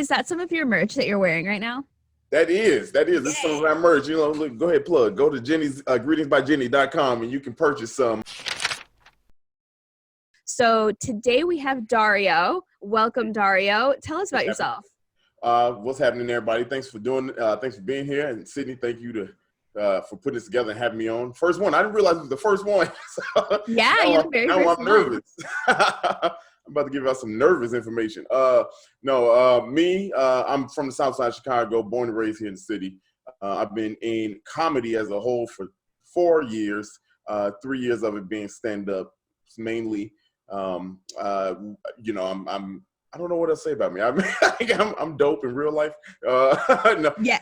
is that some of your merch that you're wearing right now? That is. This is some of our merch. Look, go ahead, plug. Go to Jenny's greetingsbyjenny.com and you can purchase some. So today we have Dario. Welcome, Dario. Tell us about yourself. What's happening, everybody? Thanks for being here. And Sydney, thank you for putting this together and having me on. First one. I didn't realize it was the first one. Yeah, you're the very first I'm one. nervous. I'm about to give out some nervous information. Me, I'm from the South Side of Chicago, born and raised here in the city. I've been in comedy as a whole for 4 years, 3 years of it being stand-up mainly. I don't know what to say about me. I'm dope in real life. No, Yeah.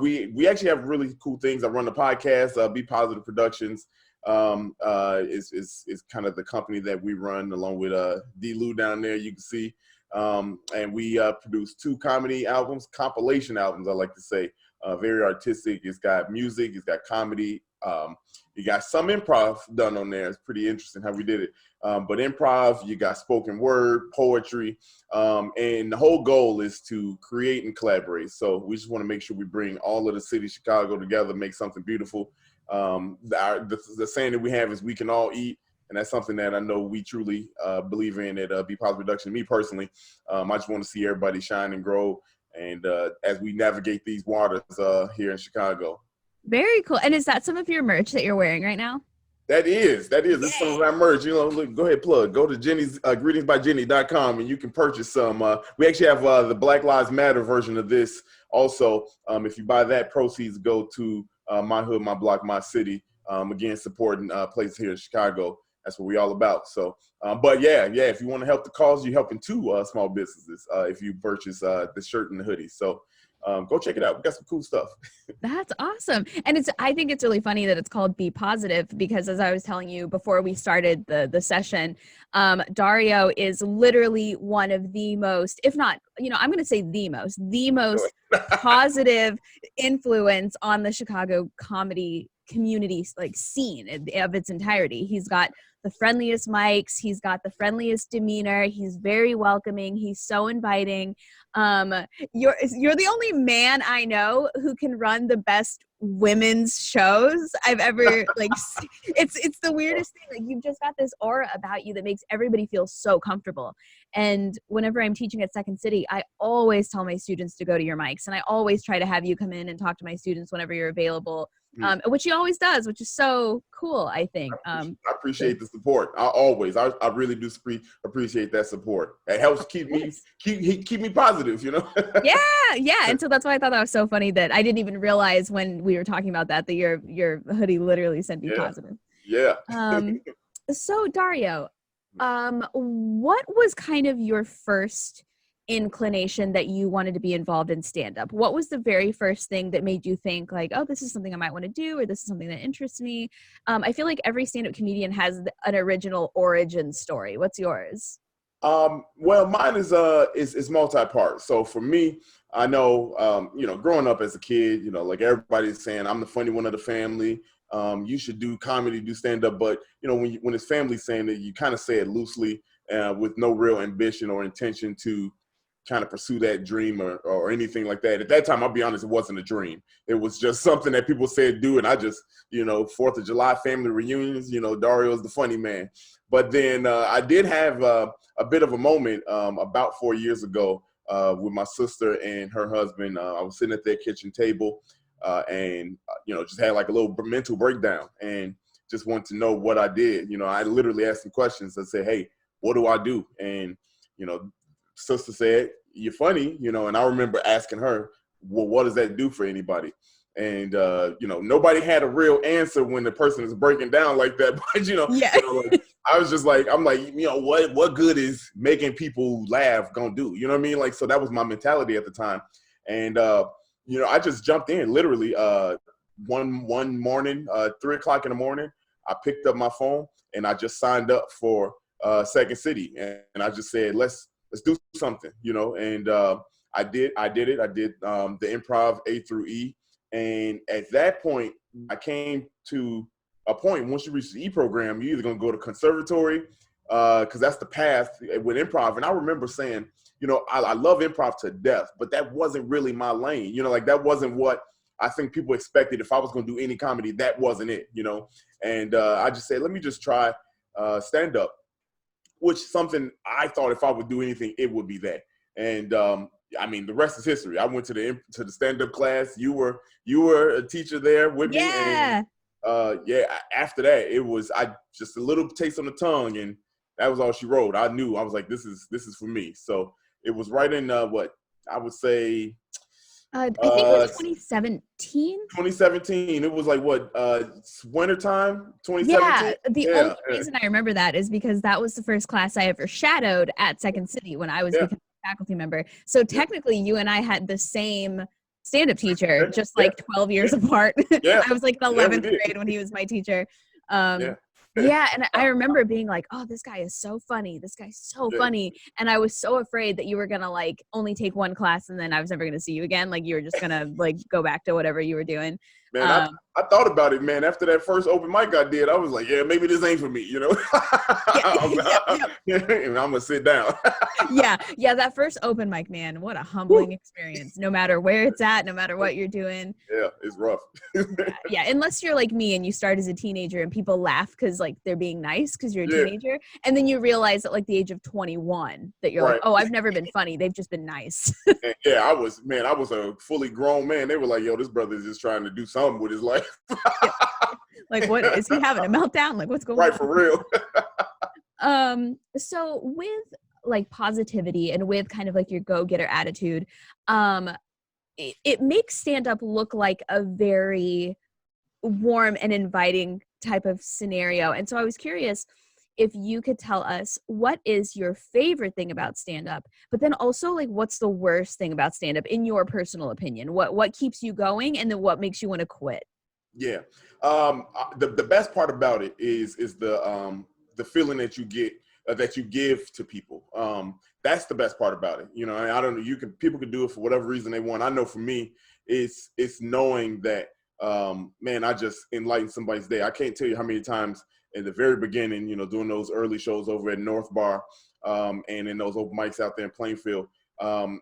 we actually have really cool things. I run the podcast, Be Positive Productions. Is kind of the company that we run along with D. Lou down there. You can see, and we produce 2 comedy albums, compilation albums. I like to say, very artistic. It's got music. It's got comedy. You got some improv done on there. It's pretty interesting how we did it. But improv, you got spoken word, poetry, and the whole goal is to create and collaborate. So we just want to make sure we bring all of the city of Chicago together, make something beautiful. The saying that we have is we can all eat. And that's something that I know we truly believe in at Be Positive Production. Me personally, I just want to see everybody shine and grow. And as we navigate these waters here in Chicago. Very cool. And is that some of your merch that you're wearing right now? That is. This is some of our merch. Look, go ahead, plug. Go to Jenny's greetingsbyjenny.com and you can purchase some. We actually have the Black Lives Matter version of this. Also, if you buy that, proceeds go to My Hood, My Block, My City. Again, supporting places here in Chicago. That's what we all about. So, but if you want to help the cause, you're helping 2 small businesses if you purchase the shirt and the hoodie. So go check it out. We got some cool stuff. That's awesome. And I think it's really funny that it's called Be Positive because as I was telling you before we started the session, Dario is literally one of the most, if not, I'm going to say the most positive influence on the Chicago comedy community scene of its entirety. He's got the friendliest mics. He's got the friendliest demeanor. He's very welcoming. He's so inviting. You're the only man I know who can run the best women's shows I've ever it's the weirdest thing. You've just got this aura about you that makes everybody feel so comfortable. And whenever I'm teaching at Second City, I always tell my students to go to your mics, and I always try to have you come in and talk to my students whenever you're available. Which he always does, which is so cool, I think. I appreciate the support. I really do appreciate that support. It helps keep me positive, Yeah. And so that's why I thought that was so funny that I didn't even realize when we were talking about that your hoodie literally said Be Positive. Yeah. So Dario, what was kind of your first inclination that you wanted to be involved in stand-up? What was the very first thing that made you think oh, this is something I might want to do, or this is something that interests me? I feel like every stand-up comedian has an original origin story. What's yours? Well, mine is multi-part. So for me, I know, growing up as a kid, like everybody's saying, I'm the funny one of the family. You should do comedy, do stand-up. But, when it's family saying it, you kind of say it loosely with no real ambition or intention to kind of pursue that dream or anything like that. At that time, I'll be honest, it wasn't a dream. It was just something that people said do. And I just, 4th of July family reunions, Dario's the funny man. But then I did have a bit of a moment about 4 years ago with my sister and her husband. I was sitting at their kitchen table and just had like a little mental breakdown and just wanted to know what I did. I literally asked some questions. I said, hey, what do I do? And, sister said, you're funny, and I remember asking her, well, what does that do for anybody? And, nobody had a real answer when the person is breaking down like that. But, I was just like, I'm like, what good is making people laugh gonna do? You know what I mean? So that was my mentality at the time. And, I just jumped in literally one morning, 3 o'clock in the morning. I picked up my phone and I just signed up for Second City. And I just said, let's do something, and I did it. I did the improv A through E. And at that point, I came to a point, once you reach the E program, you're either going to go to conservatory, because that's the path with improv. And I remember saying, I love improv to death, but that wasn't really my lane. Like that wasn't what I think people expected. If I was going to do any comedy, that wasn't it, And I just said, let me just try stand up, which something I thought if I would do anything, it would be that. And I mean, the rest is history. I went to the stand up class. You were a teacher there with me, and after that, it was just a little taste on the tongue, and that was all she wrote. I knew. I was like, this is for me. So it was right in what I would say. I think it was 2017. 2017. It was like what wintertime. 2017. Yeah, the only reason I remember that is because that was the first class I ever shadowed at Second City when I was becoming a faculty member. So technically, you and I had the same stand-up teacher, just like 12 years apart. I was like in 11th grade when he was my teacher. And I remember being like, oh, this guy is so funny. This guy's so funny. And I was so afraid that you were going to like only take one class and then I was never going to see you again. Like you were just going to like go back to whatever you were doing. Man, I thought about it, man. After that first open mic I did, I was like, yeah, maybe this ain't for me, And I'm going to sit down. Yeah. That first open mic, man, what a humbling experience. No matter where it's at, no matter what you're doing. Yeah, it's rough. Unless you're like me and you start as a teenager and people laugh because like they're being nice because you're a teenager. And then you realize at like the age of 21 that you're like, oh, I've never been funny. They've just been nice. I was a fully grown man. They were like, yo, this brother is just trying to do something with his life. Like, what is he having a meltdown? Like, what's going on? Right, for real. So with like positivity and with kind of like your go-getter attitude, it makes stand-up look like a very warm and inviting type of scenario. And so I was curious if you could tell us what is your favorite thing about stand-up, but then also like what's the worst thing about stand-up in your personal opinion? What keeps you going and then what makes you want to quit? Yeah. The best part about it is the feeling that you get that you give to people. That's the best part about it. I don't know. People can do it for whatever reason they want. I know for me, it's knowing that, man, I just enlightened somebody's day. I can't tell you how many times in the very beginning, doing those early shows over at North Bar, and in those open mics out there in Plainfield, that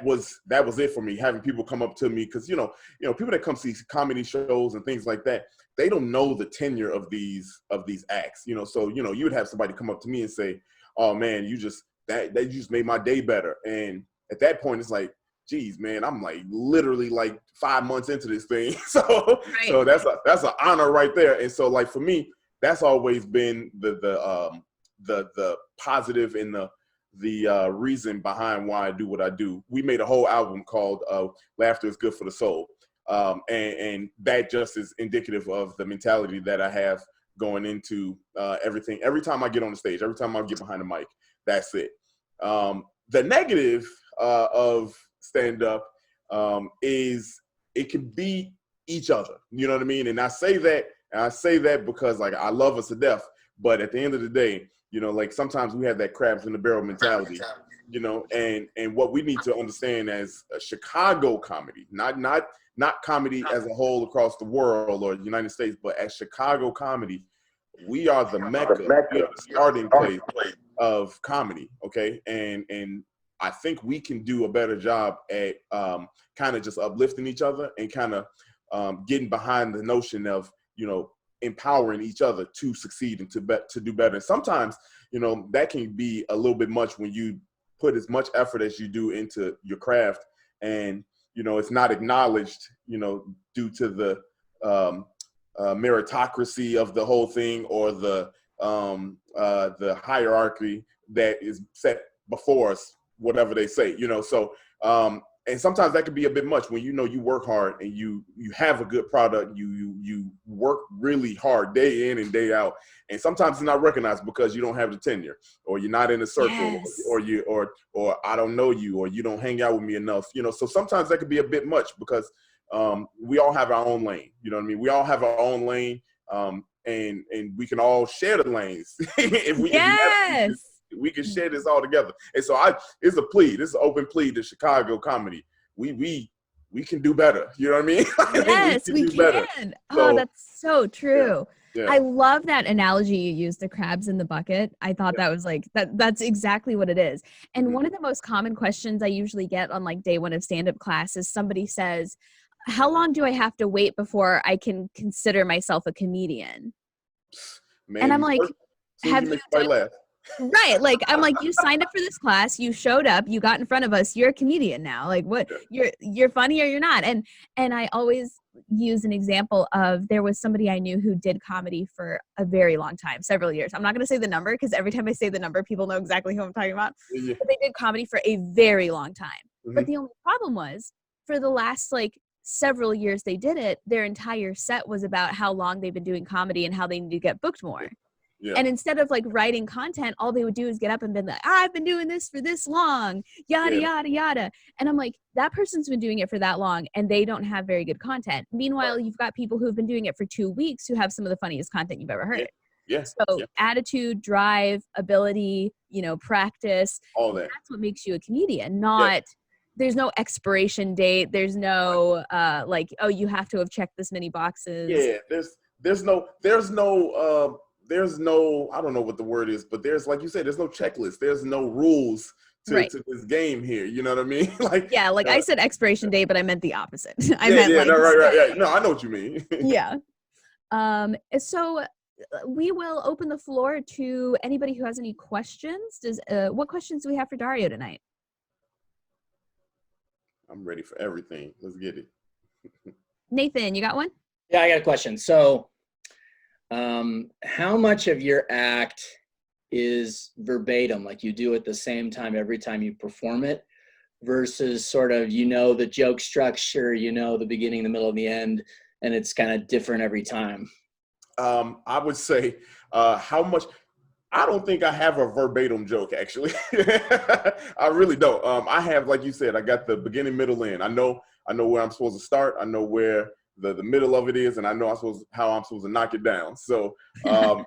was it for me, having people come up to me because people that come see comedy shows and things like that, they don't know the tenure of these acts, so you would have somebody come up to me and say, oh man, you just made my day better. And at that point it's like, geez, man, I'm like literally like 5 months into this thing. So that's an honor right there. And so like for me, that's always been the positive and the reason behind why I do what I do. We made a whole album called Laughter is Good for the Soul. And that just is indicative of the mentality that I have going into everything. Every time I get on the stage, every time I get behind the mic, that's it. The negative of stand-up is it can be each other. You know what I mean? And I say that because like I love us to death, but at the end of the day, like sometimes we have that crabs in the barrel mentality, and what we need to understand as a Chicago comedy, not comedy as a whole across the world or the United States, but as Chicago comedy, we are the mecca, we are the starting place of comedy. Okay. And I think we can do a better job at kind of just uplifting each other and kind of getting behind the notion of, empowering each other to succeed and to do better. And sometimes, that can be a little bit much when you put as much effort as you do into your craft and, it's not acknowledged, due to the meritocracy of the whole thing or the hierarchy that is set before us, whatever they say, so and sometimes that can be a bit much when you work hard and you have a good product, you work really hard day in and day out, and sometimes it's not recognized because you don't have the tenure or you're not in a circle, or I don't know you, or you don't hang out with me enough, so sometimes that could be a bit much because we all have our own lane, you know what I mean? We all have our own lane, and we can all share the lanes if we can share this all together. And so it's a plea. This is an open plea to Chicago comedy. We can do better. You know what I mean? Yes, we can. So, that's so true. Yeah. I love that analogy you used, the crabs in the bucket. I thought Yeah. that was like that's exactly what it is. And Hmm. one of the most common questions I usually get on like day one of stand-up class is somebody says, "How long do I have to wait before I can consider myself a comedian?" And I'm Man, like, as soon as "Have you you make somebody laugh. Right, like, I'm like, "You signed up for this class, you showed up, you got in front of us, you're a comedian now, like, what Yeah. you're funny or you're not," and I always use an example of there was somebody I knew who did comedy for a very long time, several years. I'm not gonna say the number because every time I say the number, people know exactly who I'm talking about, Yeah. but they did comedy for a very long time, but Hmm. the only problem was, for the last, like, several years they did it, their entire set was about how long they've been doing comedy and how they need to get booked Yeah. more. Yeah. And instead of like writing content, all they would do is get up and be like, I've been doing this for this long, yada, Yeah. yada, yada. And I'm like, that person's been doing it for that long and they don't have very good content. Right. Meanwhile, you've got people who've been doing it for 2 weeks who have some of the funniest content you've ever Yeah. heard. Yeah. So Yeah. attitude, drive, ability, practice, All that. that's what makes you a comedian, Yeah. not there's no expiration date. There's no like, oh, you have to have checked this many boxes. Yeah. There's no I don't know what the word is, but there's, like you said, there's no checklist. There's no rules to Right. this game here. You know what I mean? Like, Yeah, like I said expiration date, but I meant the opposite. I yeah, meant yeah, like no, right. No, I know what you mean. yeah. So we will open the floor to anybody who has any questions. What questions do we have for Dario tonight? I'm ready for everything. Let's get it. Nathan, you got one? Yeah, I got a question. So, how much of your act is verbatim, like you do at the same time every time you perform it, versus sort of, the joke structure, the beginning, the middle, and the end, and it's kind of different every time? I would say how much. I don't think I have a verbatim joke, actually. I really don't. I have, like you said, I got the beginning, middle, end. I know where I'm supposed to start. I know where the middle of it is, and I know how I'm supposed to knock it down. So a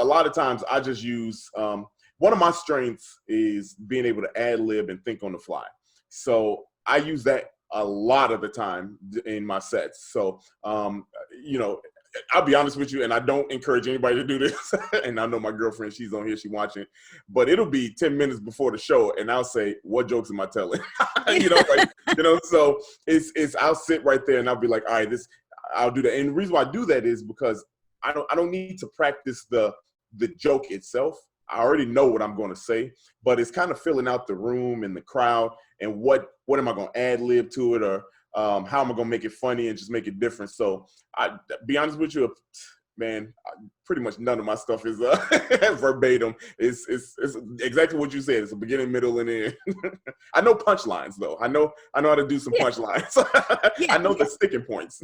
lot of times I just use one of my strengths is being able to ad lib and think on the fly. So I use that a lot of the time in my sets. So you know, I'll be honest with you, and I don't encourage anybody to do this. And I know my girlfriend, she's on here, she's watching, but it'll be 10 minutes before the show, and I'll say, "What jokes am I telling?" So it's I'll sit right there and I'll be like, "All right, I'll do that." And the reason why I do that is because I don't need to practice the joke itself. I already know what I'm going to say, but it's kind of filling out the room and the crowd, and what am I going to ad lib to it, or how am I going to make it funny and just make it different? So I be honest with you, man, pretty much none of my stuff is verbatim. It's exactly what you said. It's a beginning, middle, and end. I know punchlines though. I know how to do some punchlines. Yeah, I know the sticking points.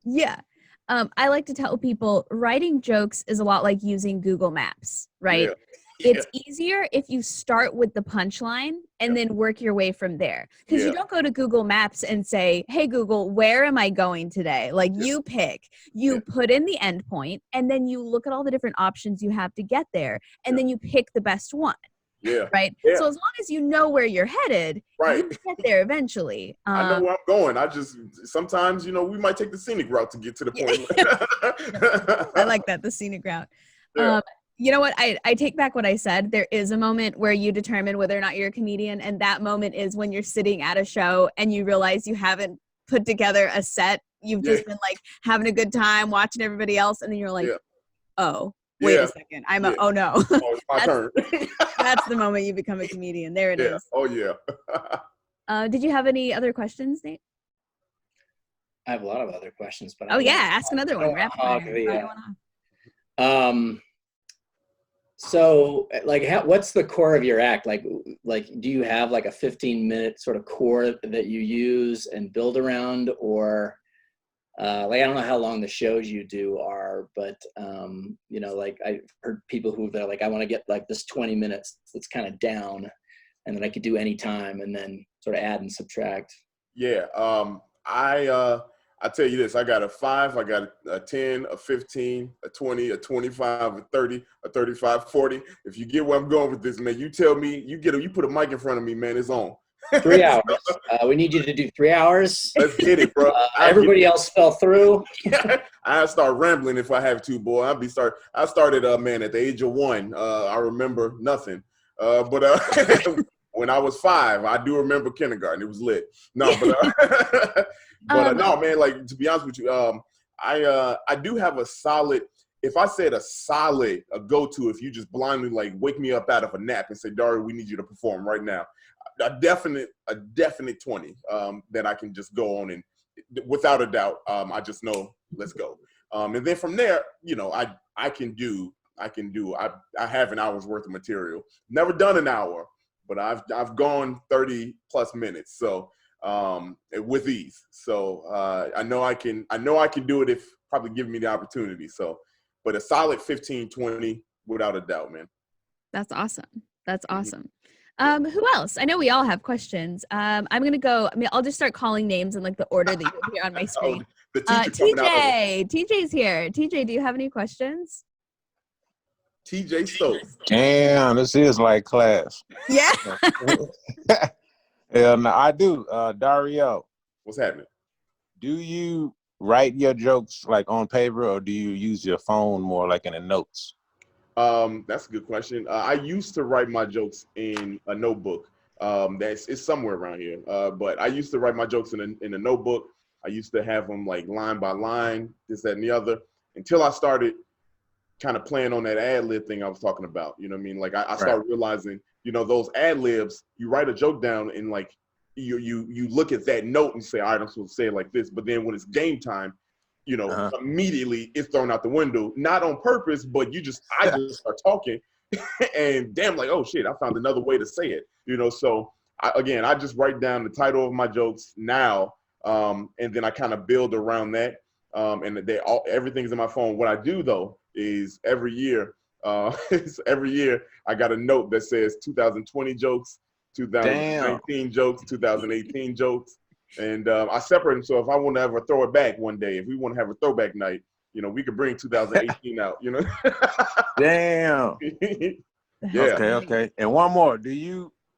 Yeah. I like to tell people writing jokes is a lot like using Google Maps, right? Yeah. It's easier if you start with the punchline and then work your way from there. Because you Yeah. don't go to Google Maps and say, hey, Google, where am I going today? Like you pick, you put in the endpoint, and then you look at all the different options you have to get there, and then you pick the best one. Yeah. Right. Yeah. So as long as you know where you're headed, Right. you get there eventually. I know where I'm going. I just sometimes, we might take the scenic route to get to the point. I like that, the scenic route. Yeah. You know what? I take back what I said. There is a moment where you determine whether or not you're a comedian, and that moment is when you're sitting at a show and you realize you haven't put together a set. You've just been like having a good time watching everybody else, and then you're like, oh, wait a second. Oh no. Oh, it's my turn. That's the moment you become a comedian. There it is. Oh yeah. Did you have any other questions, Nate? I have a lot of other questions, but ask another one. So, like, what's the core of your act? Like, do you have like a 15-minute sort of core that you use and build around, or like, I don't know how long the shows you do are, but like I've heard people they're like, I want to get like this 20 minutes that's kind of down, and then I could do any time, and then sort of add and subtract. Yeah. I tell you this, I got a 5, I got a 10, a 15, a 20, a 25, a 30, a 35, 40. If you get where I'm going with this, man, you tell me, you put a mic in front of me, man, it's on. 3 hours. We need you to do 3 hours. Let's get it, bro. Everybody else fell through. I start rambling if I have to, boy. I started, man, at the age of 1. I remember nothing. But when I was 5, I do remember kindergarten. It was lit. No, but no, man. Like, to be honest with you, I do have a solid. If I said a go-to, if you just blindly like wake me up out of a nap and say, Dario, we need you to perform right now, a definite 20 that I can just go on and without a doubt, I just know let's go. And then from there, you know, I have an hour's worth of material. Never done an hour, but I've gone 30 plus minutes. So with ease. So I know I can do it if probably give me the opportunity. So, but a solid 15, 20 without a doubt, man. That's awesome. That's awesome. Who else? I know we all have questions. I'm going to go, I'll just start calling names in like the order that you hear on my screen. TJ's here. TJ, do you have any questions? TJ Stokes. Damn, this is like class. Yeah. Yeah, no, I do. Dario. What's happening? Do you write your jokes like on paper or do you use your phone more like in the notes? That's a good question. I used to write my jokes in a notebook. It's somewhere around here. But I used to write my jokes in a notebook. I used to have them like line by line, this, that, and the other, until I started kind of playing on that ad lib thing I was talking about. You know what I mean? Like I started realizing, you know, those ad libs, you write a joke down and like you look at that note and say, all right, I'm supposed to say it like this. But then when it's game time, you know, immediately it's thrown out the window, not on purpose, but I just start talking and damn, like, oh shit, I found another way to say it, you know? So I just write down the title of my jokes now. And then I kind of build around that. And everything's in my phone. What I do though is every year I got a note that says 2020 jokes, 2019 jokes, 2018 jokes. And I separate them. So if I want to ever throw it back one day, if we want to have a throwback night, you know, we could bring 2018 out, you know? Damn. Yeah. Okay. And one more,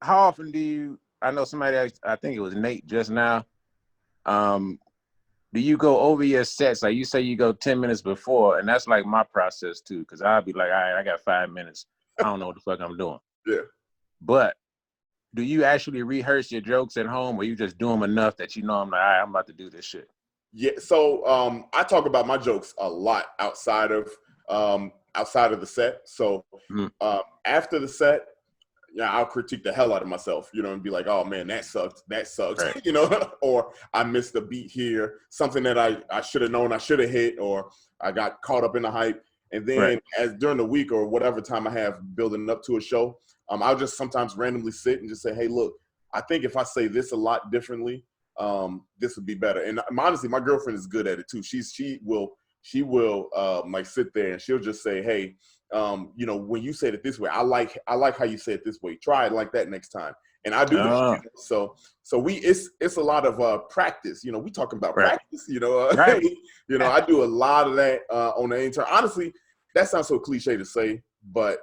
how often do you, I know somebody else, I think it was Nate just now, do you go over your sets? Like you say you go 10 minutes before, and that's like my process too, because I'll be like, all right, I got 5 minutes. I don't know what the fuck I'm doing. Yeah. But do you actually rehearse your jokes at home, or you just do them enough that you know I'm like, all right, I'm about to do this shit? Yeah, so I talk about my jokes a lot outside of the set. So after the set, yeah, I'll critique the hell out of myself, you know, and be like, oh man, that sucked, right. You know, or I missed a beat here, something that I should have known I should have hit, or I got caught up in the hype. And then as during the week or whatever time I have building up to a show, I'll just sometimes randomly sit and just say, hey, look, I think if I say this a lot differently, this would be better. And honestly, my girlfriend is good at it too. She will like sit there and she'll just say, hey, you know, when you said it this way, I like how you said it this way. Try it like that next time. And I do that. So it's a lot of practice. You know, we talking about practice. You know, you know, I do a lot of that on the intern. Honestly, that sounds so cliche to say, but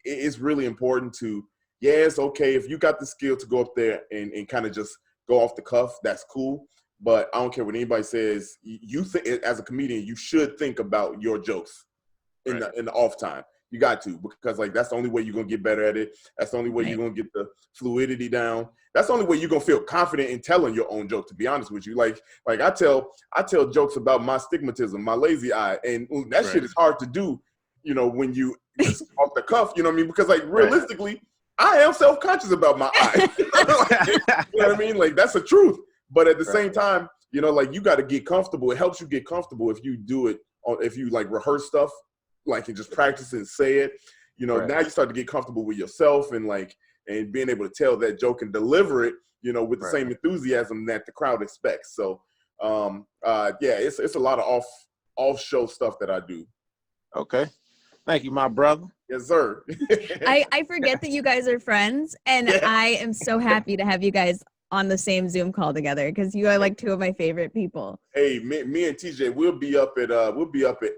it's really important to. Yeah, it's okay if you got the skill to go up there and kind of just go off the cuff. That's cool. But I don't care what anybody says. You think as a comedian, you should think about your jokes in the off time. You got to, because like that's the only way you're gonna get better at it. That's the only way you're gonna get the fluidity down. That's the only way you're gonna feel confident in telling your own joke. To be honest with you, like I tell jokes about my stigmatism, my lazy eye, and that shit is hard to do. You know, when you just off the cuff. You know what I mean? Because like realistically, I am self-conscious about my eye. Like, you know what I mean? Like that's the truth. But at the same time, you know, like you got to get comfortable. It helps you get comfortable if you do it, if you like rehearse stuff, like and just practice and say it. You know, now you start to get comfortable with yourself and like and being able to tell that joke and deliver it, you know, with the same enthusiasm that the crowd expects. So, yeah, it's a lot of off-show stuff that I do. Okay. Thank you, my brother. Yes, sir. I forget that you guys are friends, and I am so happy to have you guys on the same Zoom call together because you are like two of my favorite people. Hey, me and TJ, we'll be up at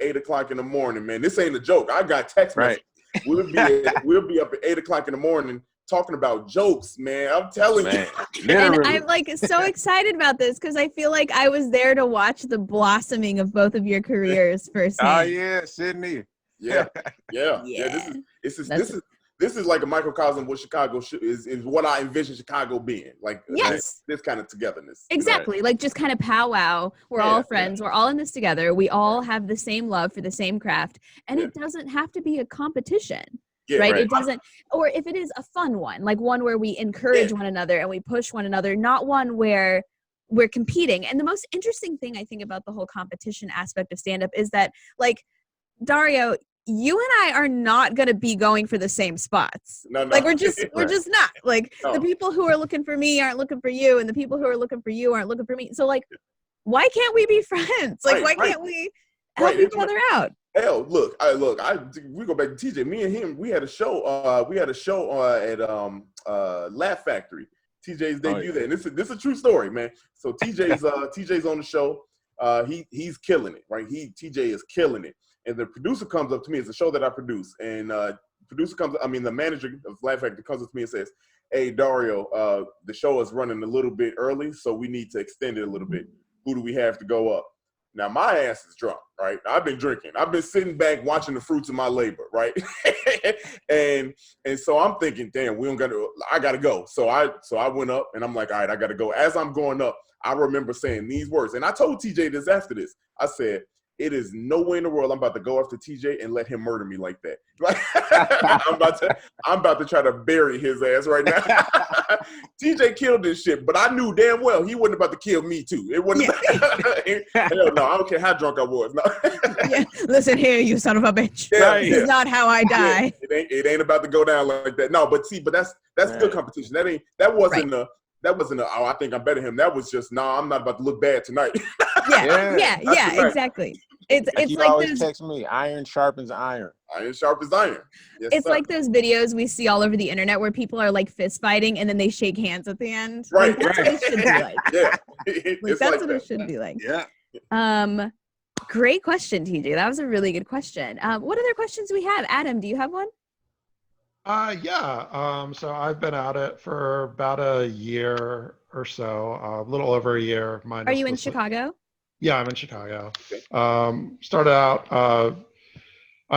8 o'clock in the morning, man. This ain't a joke. I got text messages. We'll be up at 8 o'clock in the morning talking about jokes, man. I'm telling Man, you. And literally. I'm like so excited about this because I feel like I was there to watch the blossoming of both of your careers Oh firsthand. yeah, Sydney. Yeah. This Yeah. this is like a microcosm of what Chicago is what I envision Chicago being. Like Yes. this kind of togetherness. Exactly. Like just kind of powwow. We're all friends. Yeah. We're all in this together. We all have the same love for the same craft. And Yeah. it doesn't have to be a competition. Yeah, right? right. It doesn't, or if it is a fun one, like one where we encourage one another and we push one another, not one where we're competing. And the most interesting thing I think about the whole competition aspect of stand-up is that, like, Dario, you and I are not going to be going for the same spots. No. Like we're just not. Like No. the people who are looking for me aren't looking for you, and the people who are looking for you aren't looking for me. So like, why can't we be friends? Like why can't we help each other out? Hell, look, we go back to TJ. Me and him, we had a show. At Laugh Factory. TJ's debut there, and this is a true story, man. So TJ's on the show. He's killing it, right? TJ is killing it. And the producer comes up to me. It's a show that I produce, and the manager of Laugh Factory comes up to me and says, "Hey, Dario, the show is running a little bit early, so we need to extend it a little bit. Who do we have to go up?" Now, my ass is drunk, right? I've been drinking. I've been sitting back watching the fruits of my labor, right? and so I'm thinking, damn, I got to go. So I went up, and I'm like, all right, I got to go. As I'm going up, I remember saying these words. And I told TJ this after this. I said, it is no way in the world I'm about to go after TJ and let him murder me like that. Like, I'm about to try to bury his ass right now. TJ killed this shit, but I knew damn well he wasn't about to kill me too. It wasn't. Hell no, I don't care how drunk I was. No. Listen here, you son of a bitch. This is not how I die. It ain't about to go down like that. No, but that's good competition. That wasn't I think I'm better than him. That was just, I'm not about to look bad tonight. Yeah, exactly. It's you like always text me, iron sharpens iron. Iron sharpens iron. Yes, it's sir. like those videos we see all over the internet where people are like fist fighting and then they shake hands at the end. Right. Like, that's what it should be like. Yeah. That's what it should be like. Yeah. Great question, TJ. That was a really good question. What other questions do we have? Adam, do you have one? So I've been at it for about a year or so, a little over a year. Are you in Chicago? Yeah, I'm in Chicago. Okay. Started out, I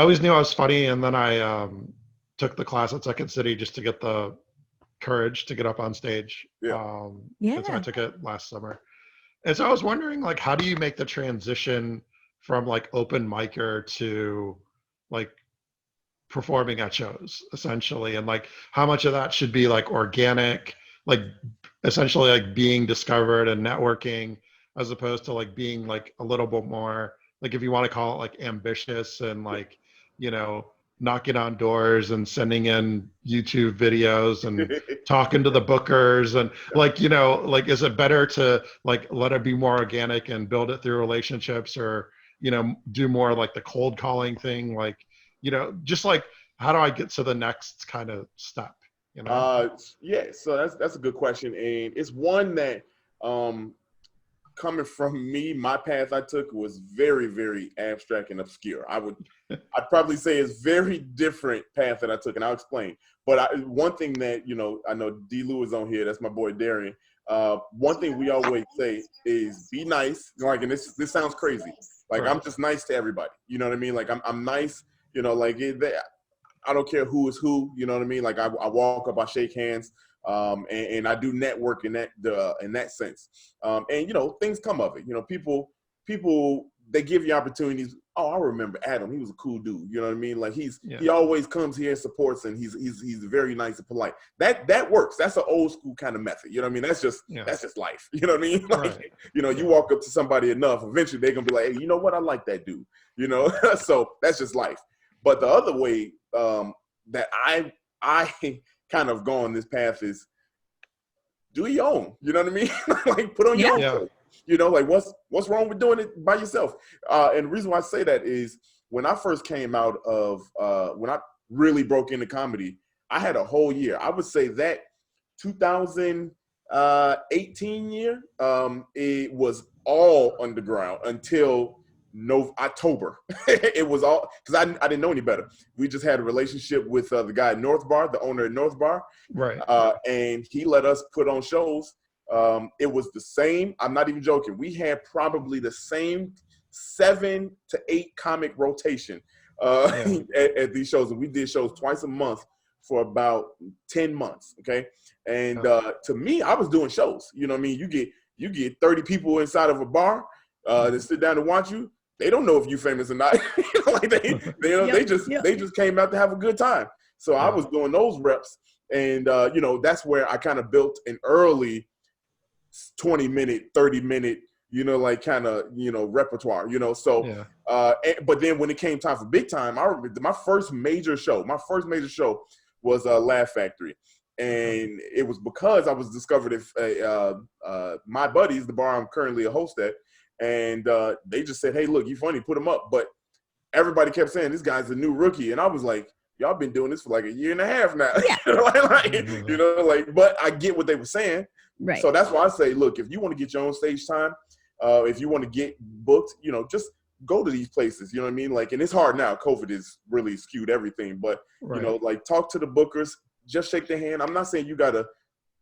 always knew I was funny, and then I took the class at Second City just to get the courage to get up on stage. So I took it last summer. And so I was wondering, like, how do you make the transition from like open micer to like performing at shows, essentially, and like how much of that should be like organic, like essentially like being discovered and networking, as opposed to like being like a little bit more, like, if you want to call it, like ambitious and like, knocking on doors and sending in YouTube videos and talking to the bookers and like, like, is it better to like let it be more organic and build it through relationships, or do more like the cold calling thing, like, just like, how do I get to the next kind of step? So that's a good question, and it's one that coming from me, my path I took was very, very abstract and obscure. I'd probably say it's very different path that I took, and I'll explain. But one thing that, I know D. Lou is on here, that's my boy Darian. One thing we always say is be nice. Like, and this sounds crazy. Like, right. I'm just nice to everybody. You know what I mean? Like, I'm nice, like I don't care who is who, you know what I mean? Like, I walk up, I shake hands. And I do network in that sense. And things come of it. People they give you opportunities. Oh, I remember Adam. He was a cool dude. You know what I mean? Like, he always comes here and supports, and he's very nice and polite. That works. That's an old school kind of method. You know what I mean? That's just life. You know what I mean? Like, right. You walk up to somebody enough, eventually they're gonna be like, hey, you know what? I like that dude. So that's just life. But the other way that I kind of gone this path is do your own. You know what I mean? Like, put on your own. Yeah. Like, what's wrong with doing it by yourself? And the reason why I say that is when I first came out of when I really broke into comedy, I had a whole year. I would say that 2018 year, it was all underground until October. It was all because I didn't know any better. We just had a relationship with the guy at North Bar, the owner at North Bar, Right. and he let us put on shows. It was the same. I'm not even joking. We had probably the same 7 to 8 comic rotation at these shows, and we did shows twice a month for about 10 months. Okay, and to me, I was doing shows. You know what I mean? You get 30 people inside of a bar that sit down and watch you. They don't know if you're famous or not. Like they just came out to have a good time. So I was doing those reps, and that's where I kind of built an early 20-minute, 30-minute, like kind of repertoire. So but then when it came time for big time, I remember my first major show was Laugh Factory. And it was because I was discovered at my buddies, the bar I'm currently a host at, and they just said, "Hey, look, you funny, put him up." But everybody kept saying this guy's a new rookie, and I was like, "Y'all been doing this for like a year and a half now." Yeah. But I get what they were saying. Right. So that's why I say, look, if you want to get your own stage time, if you want to get booked, just go to these places. You know what I mean? Like, and it's hard now. COVID has really skewed everything, but like talk to the bookers. Just shake their hand. I'm not saying you gotta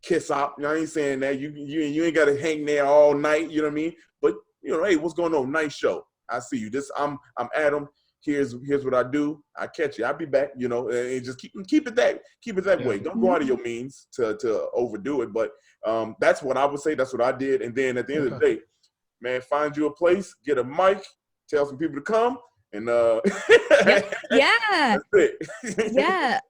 kiss up. I ain't saying that. You ain't gotta hang there all night. You know what I mean? But hey, what's going on? Nice show. I see you. I'm Adam. Here's what I do. I catch you. I'll be back. And just keep it that way. Don't go out of your means to overdo it. But that's what I would say. That's what I did. And then at the end of the day, man, find you a place, get a mic, tell some people to come. And yeah. That's it. Yeah.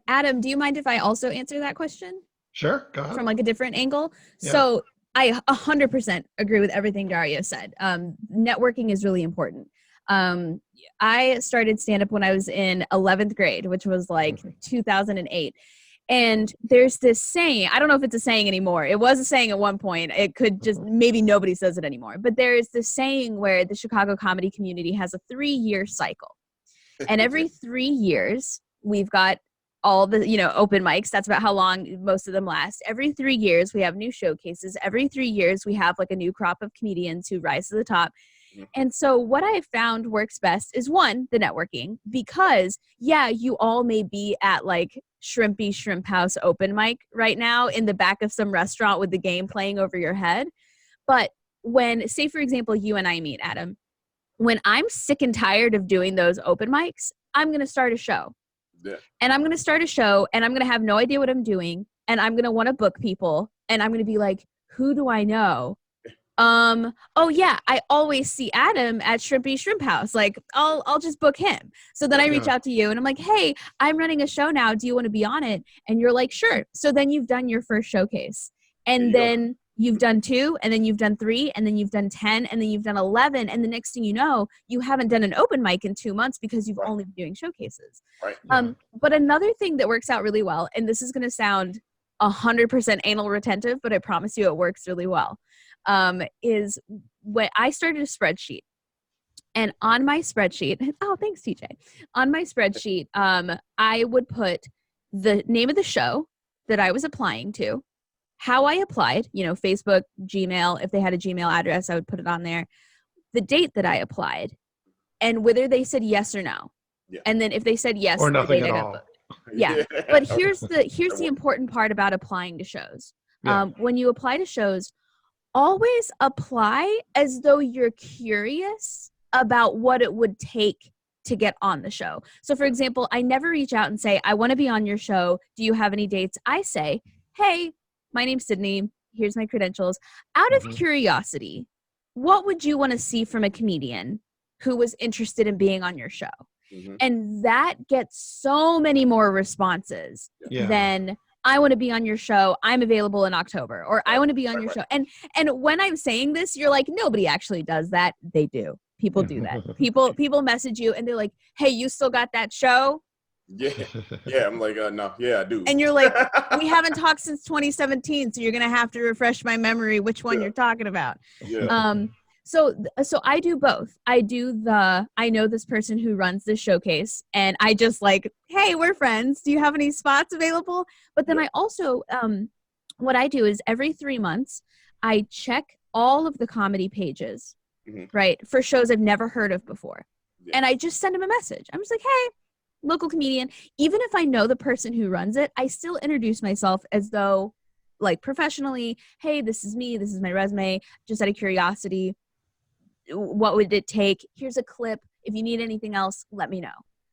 Adam, do you mind if I also answer that question? Sure, go ahead. From like a different angle. Yeah. So I 100% agree with everything Dario said. Networking is really important. I started stand-up when I was in 11th grade, which was like 2008. And there's this saying, I don't know if it's a saying anymore. It was a saying at one point. It could just, maybe nobody says it anymore. But there is this saying where the Chicago comedy community has a 3-year cycle. And every 3 years, we've got all the, open mics. That's about how long most of them last. Every 3 years, we have new showcases. Every 3 years, we have like a new crop of comedians who rise to the top. And so what I have found works best is, one, the networking, because you all may be at like Shrimpy Shrimp House open mic right now in the back of some restaurant with the game playing over your head. But when, say for example, you and I meet, Adam, when I'm sick and tired of doing those open mics, I'm going to start a show. Yeah. And I'm going to start a show and I'm going to have no idea what I'm doing. And I'm going to want to book people. And I'm going to be like, who do I know? Oh yeah, I always see Adam at Shrimpy Shrimp House. Like, I'll just book him. So then I reach out to you and I'm like, hey, I'm running a show now. Do you want to be on it? And you're like, sure. So then you've done your first showcase. And then you've done 2, and then you've done 3, and then you've done 10, and then you've done 11. And the next thing you know, you haven't done an open mic in 2 months because you've only been doing showcases. Right. But another thing that works out really well, and this is going to sound 100% anal retentive, but I promise you it works really well. Is when I started a spreadsheet, and on my spreadsheet, oh, thanks, TJ. On my spreadsheet, I would put the name of the show that I was applying to, how I applied, Facebook, Gmail. If they had a Gmail address, I would put it on there, the date that I applied, and whether they said yes or no. Yeah. And then if they said yes, or nothing the date at I got all. booked. Yeah. But here's the important part about applying to shows. When you apply to shows, always apply as though you're curious about what it would take to get on the show. So for example, I never reach out and say, I want to be on your show. Do you have any dates? I say, hey, my name's Sydney. Here's my credentials. Out of curiosity, what would you want to see from a comedian who was interested in being on your show? And that gets so many more responses than, I want to be on your show. I'm available in October, or I want to be on your show. And when I'm saying this, you're like, nobody actually does that. They do. People do that. People message you and they're like, hey, you still got that show? Yeah. I'm like, no. Yeah, I do. And you're like, we haven't talked since 2017, so you're gonna have to refresh my memory which one you're talking about. So I do both. I know this person who runs this showcase, and I just like, hey, we're friends. Do you have any spots available? But then I also, what I do is every 3 months, I check all of the comedy pages right, for shows I've never heard of before. Yeah. And I just send them a message. I'm just like, hey, local comedian. Even if I know the person who runs it, I still introduce myself as though, like, professionally, hey, this is me, this is my resume, just out of curiosity, what would it take? Here's a clip. If you need anything else, let me know.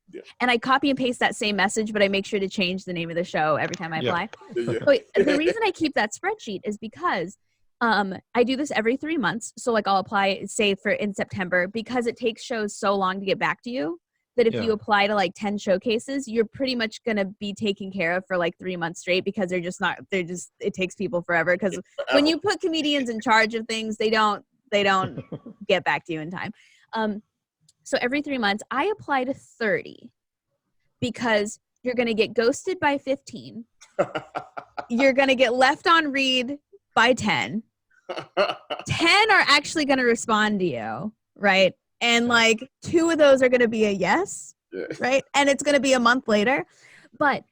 Yeah. And I copy and paste that same message, but I make sure to change the name of the show every time I apply. Yeah. But the reason I keep that spreadsheet is because I do this every 3 months. So like I'll apply, say for in September, because it takes shows so long to get back to you that if you apply to like 10 showcases, you're pretty much going to be taken care of for like 3 months straight, because it takes people forever. Because when you put comedians in charge of things, they don't get back to you in time. So every 3 months I apply to 30, because you're going to get ghosted by 15. You're going to get left on read by 10. 10 are actually going to respond to you, right? And like 2 of those are going to be a yes, right? And it's going to be a month later. But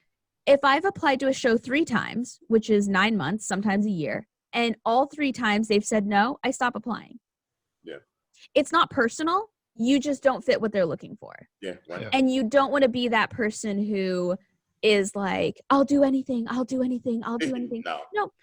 if I've applied to a show 3 times, which is 9 months, sometimes a year, and all 3 times they've said no, I stop applying. Yeah. It's not personal. You just don't fit what they're looking for. Yeah. Right. And you don't want to be that person who is like, I'll do anything. No,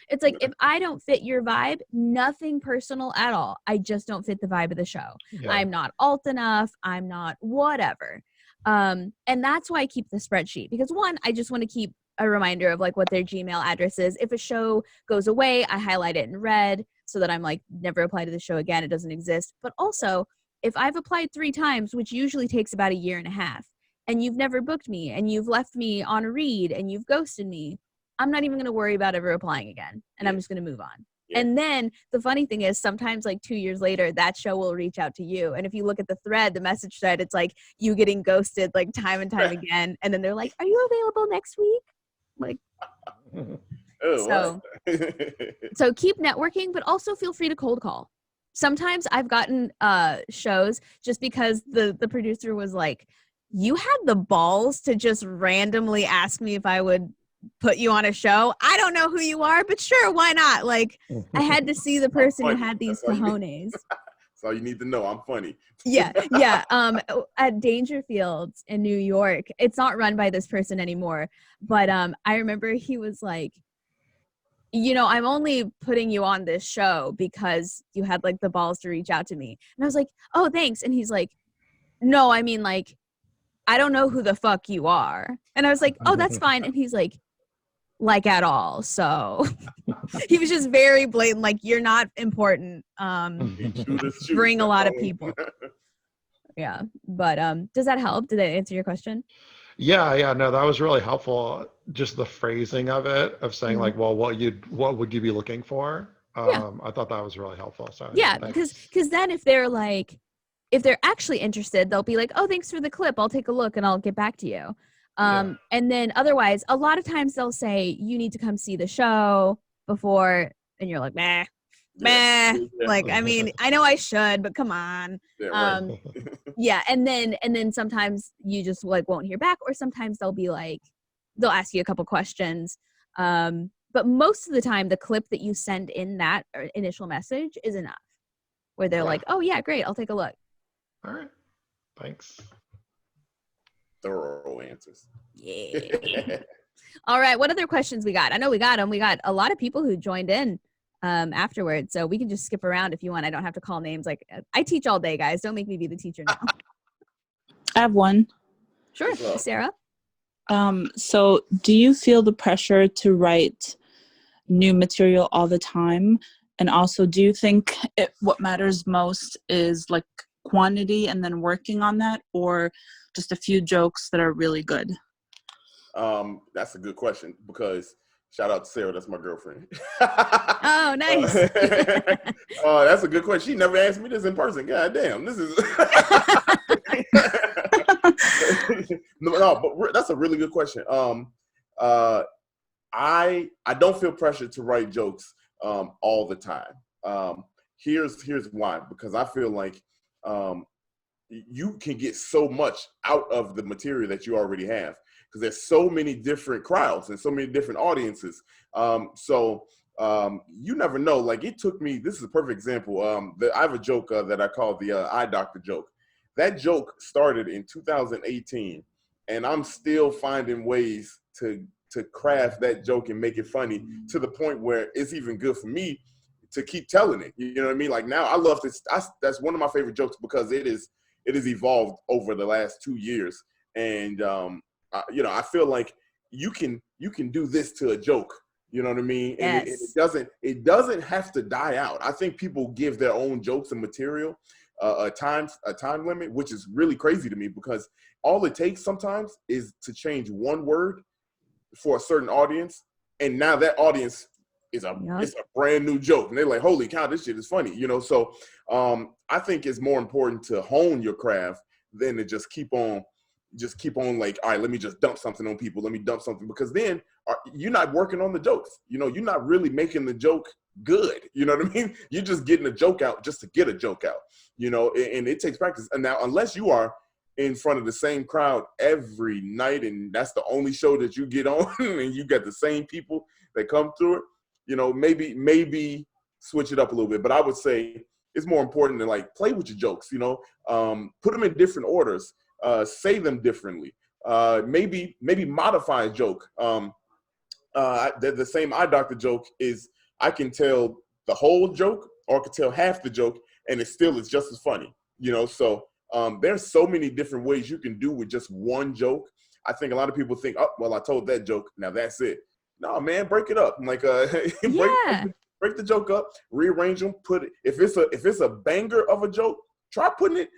it's like, if I don't fit your vibe, nothing personal at all. I just don't fit the vibe of the show. Yeah. I'm not alt enough. I'm not whatever. And that's why I keep the spreadsheet, because 1, I just want to keep a reminder of like what their Gmail address is. If a show goes away, I highlight it in red so that I'm like, never apply to the show again. It doesn't exist. But also, if I've applied 3 times, which usually takes about 1.5 years, and you've never booked me, and you've left me on a read, and you've ghosted me, I'm not even going to worry about ever applying again. And I'm just going to move on. Yeah. And then the funny thing is, sometimes like 2 years later, that show will reach out to you. And if you look at the thread, the message thread, it's like you getting ghosted like time and time again. And then they're like, are you available next week? Like, so keep networking, but also feel free to cold call. Sometimes I've gotten shows just because the producer was like, you had the balls to just randomly ask me if I would put you on a show. I don't know who you are, but sure, why not? Like, I had to see the person who had these cojones. That's all you need to know. I'm funny. Yeah. At Dangerfields in New York, it's not run by this person anymore, but I remember he was like, you know, I'm only putting you on this show because you had like the balls to reach out to me. And I was like, oh, thanks. And he's like, no, I mean, like, I don't know who the fuck you are. And I was like, oh, that's fine. And he's like at all. So he was just very blatant, like, you're not important. Bring a lot of people. Yeah. But does that help? Did that answer your question? Yeah, no, that was really helpful. Just the phrasing of it, of saying like, well, what would you be looking for? I thought that was really helpful. So yeah, because then if they're actually interested, they'll be like, oh, thanks for the clip. I'll take a look and I'll get back to you. And then otherwise, a lot of times they'll say, you need to come see the show before, and you're like, meh. Like, I mean, I know I should, but come on. And then sometimes you just like won't hear back, or sometimes they'll be like, they'll ask you a couple questions. But most of the time, the clip that you send in that initial message is enough, where they're like, oh yeah, great, I'll take a look. All right, thanks. Thorough answers. Yeah. All right, what other questions we got? I know we got them. We got a lot of people who joined in afterwards, so we can just skip around if you want. I don't have to call names. Like, I teach all day, guys. Don't make me be the teacher now. I have one. Sure, Sarah. So do you feel the pressure to write new material all the time? And also, do you think what matters most is like quantity and then working on that, or just a few jokes that are really good? That's a good question, because shout out to Sarah, that's my girlfriend. Oh, nice. That's a good question. She never asked me this in person. God damn, this is no, but that's a really good question. I don't feel pressure to write jokes all the time. Here's why. Because I feel like you can get so much out of the material that you already have, because there's so many different crowds and so many different audiences. So you never know. Like it took me, this is a perfect example. I have a joke that I call the eye doctor joke. That joke started in 2018, and I'm still finding ways to craft that joke and make it funny to the point where it's even good for me to keep telling it. You know what I mean? Like now I love this. That's one of my favorite jokes because it is evolved over the last 2 years. And, I feel like you can do this to a joke. You know what I mean? And it doesn't have to die out. I think people give their own jokes and material a time limit, which is really crazy to me because all it takes sometimes is to change one word for a certain audience, and now that audience is it's a brand new joke, and they're like, "Holy cow, this shit is funny!" So I think it's more important to hone your craft than to just keep on like, all right, let me just dump something on people. Let me dump something, because then you're not working on the jokes. You're not really making the joke good. You know what I mean? You're just getting a joke out just to get a joke out. And it takes practice. And now, unless you are in front of the same crowd every night, and that's the only show that you get on, and you got the same people that come through it, maybe switch it up a little bit. But I would say it's more important to like play with your jokes. Put them in different orders. Say them differently. Maybe modify a joke. The same eye doctor joke is, I can tell the whole joke or I can tell half the joke, and it still is just as funny. So there's so many different ways you can do with just one joke. I think a lot of people think, oh, well, I told that joke, now that's it. No, man, break it up. Like break the joke up, rearrange them, put it. If it's a banger of a joke, try putting it.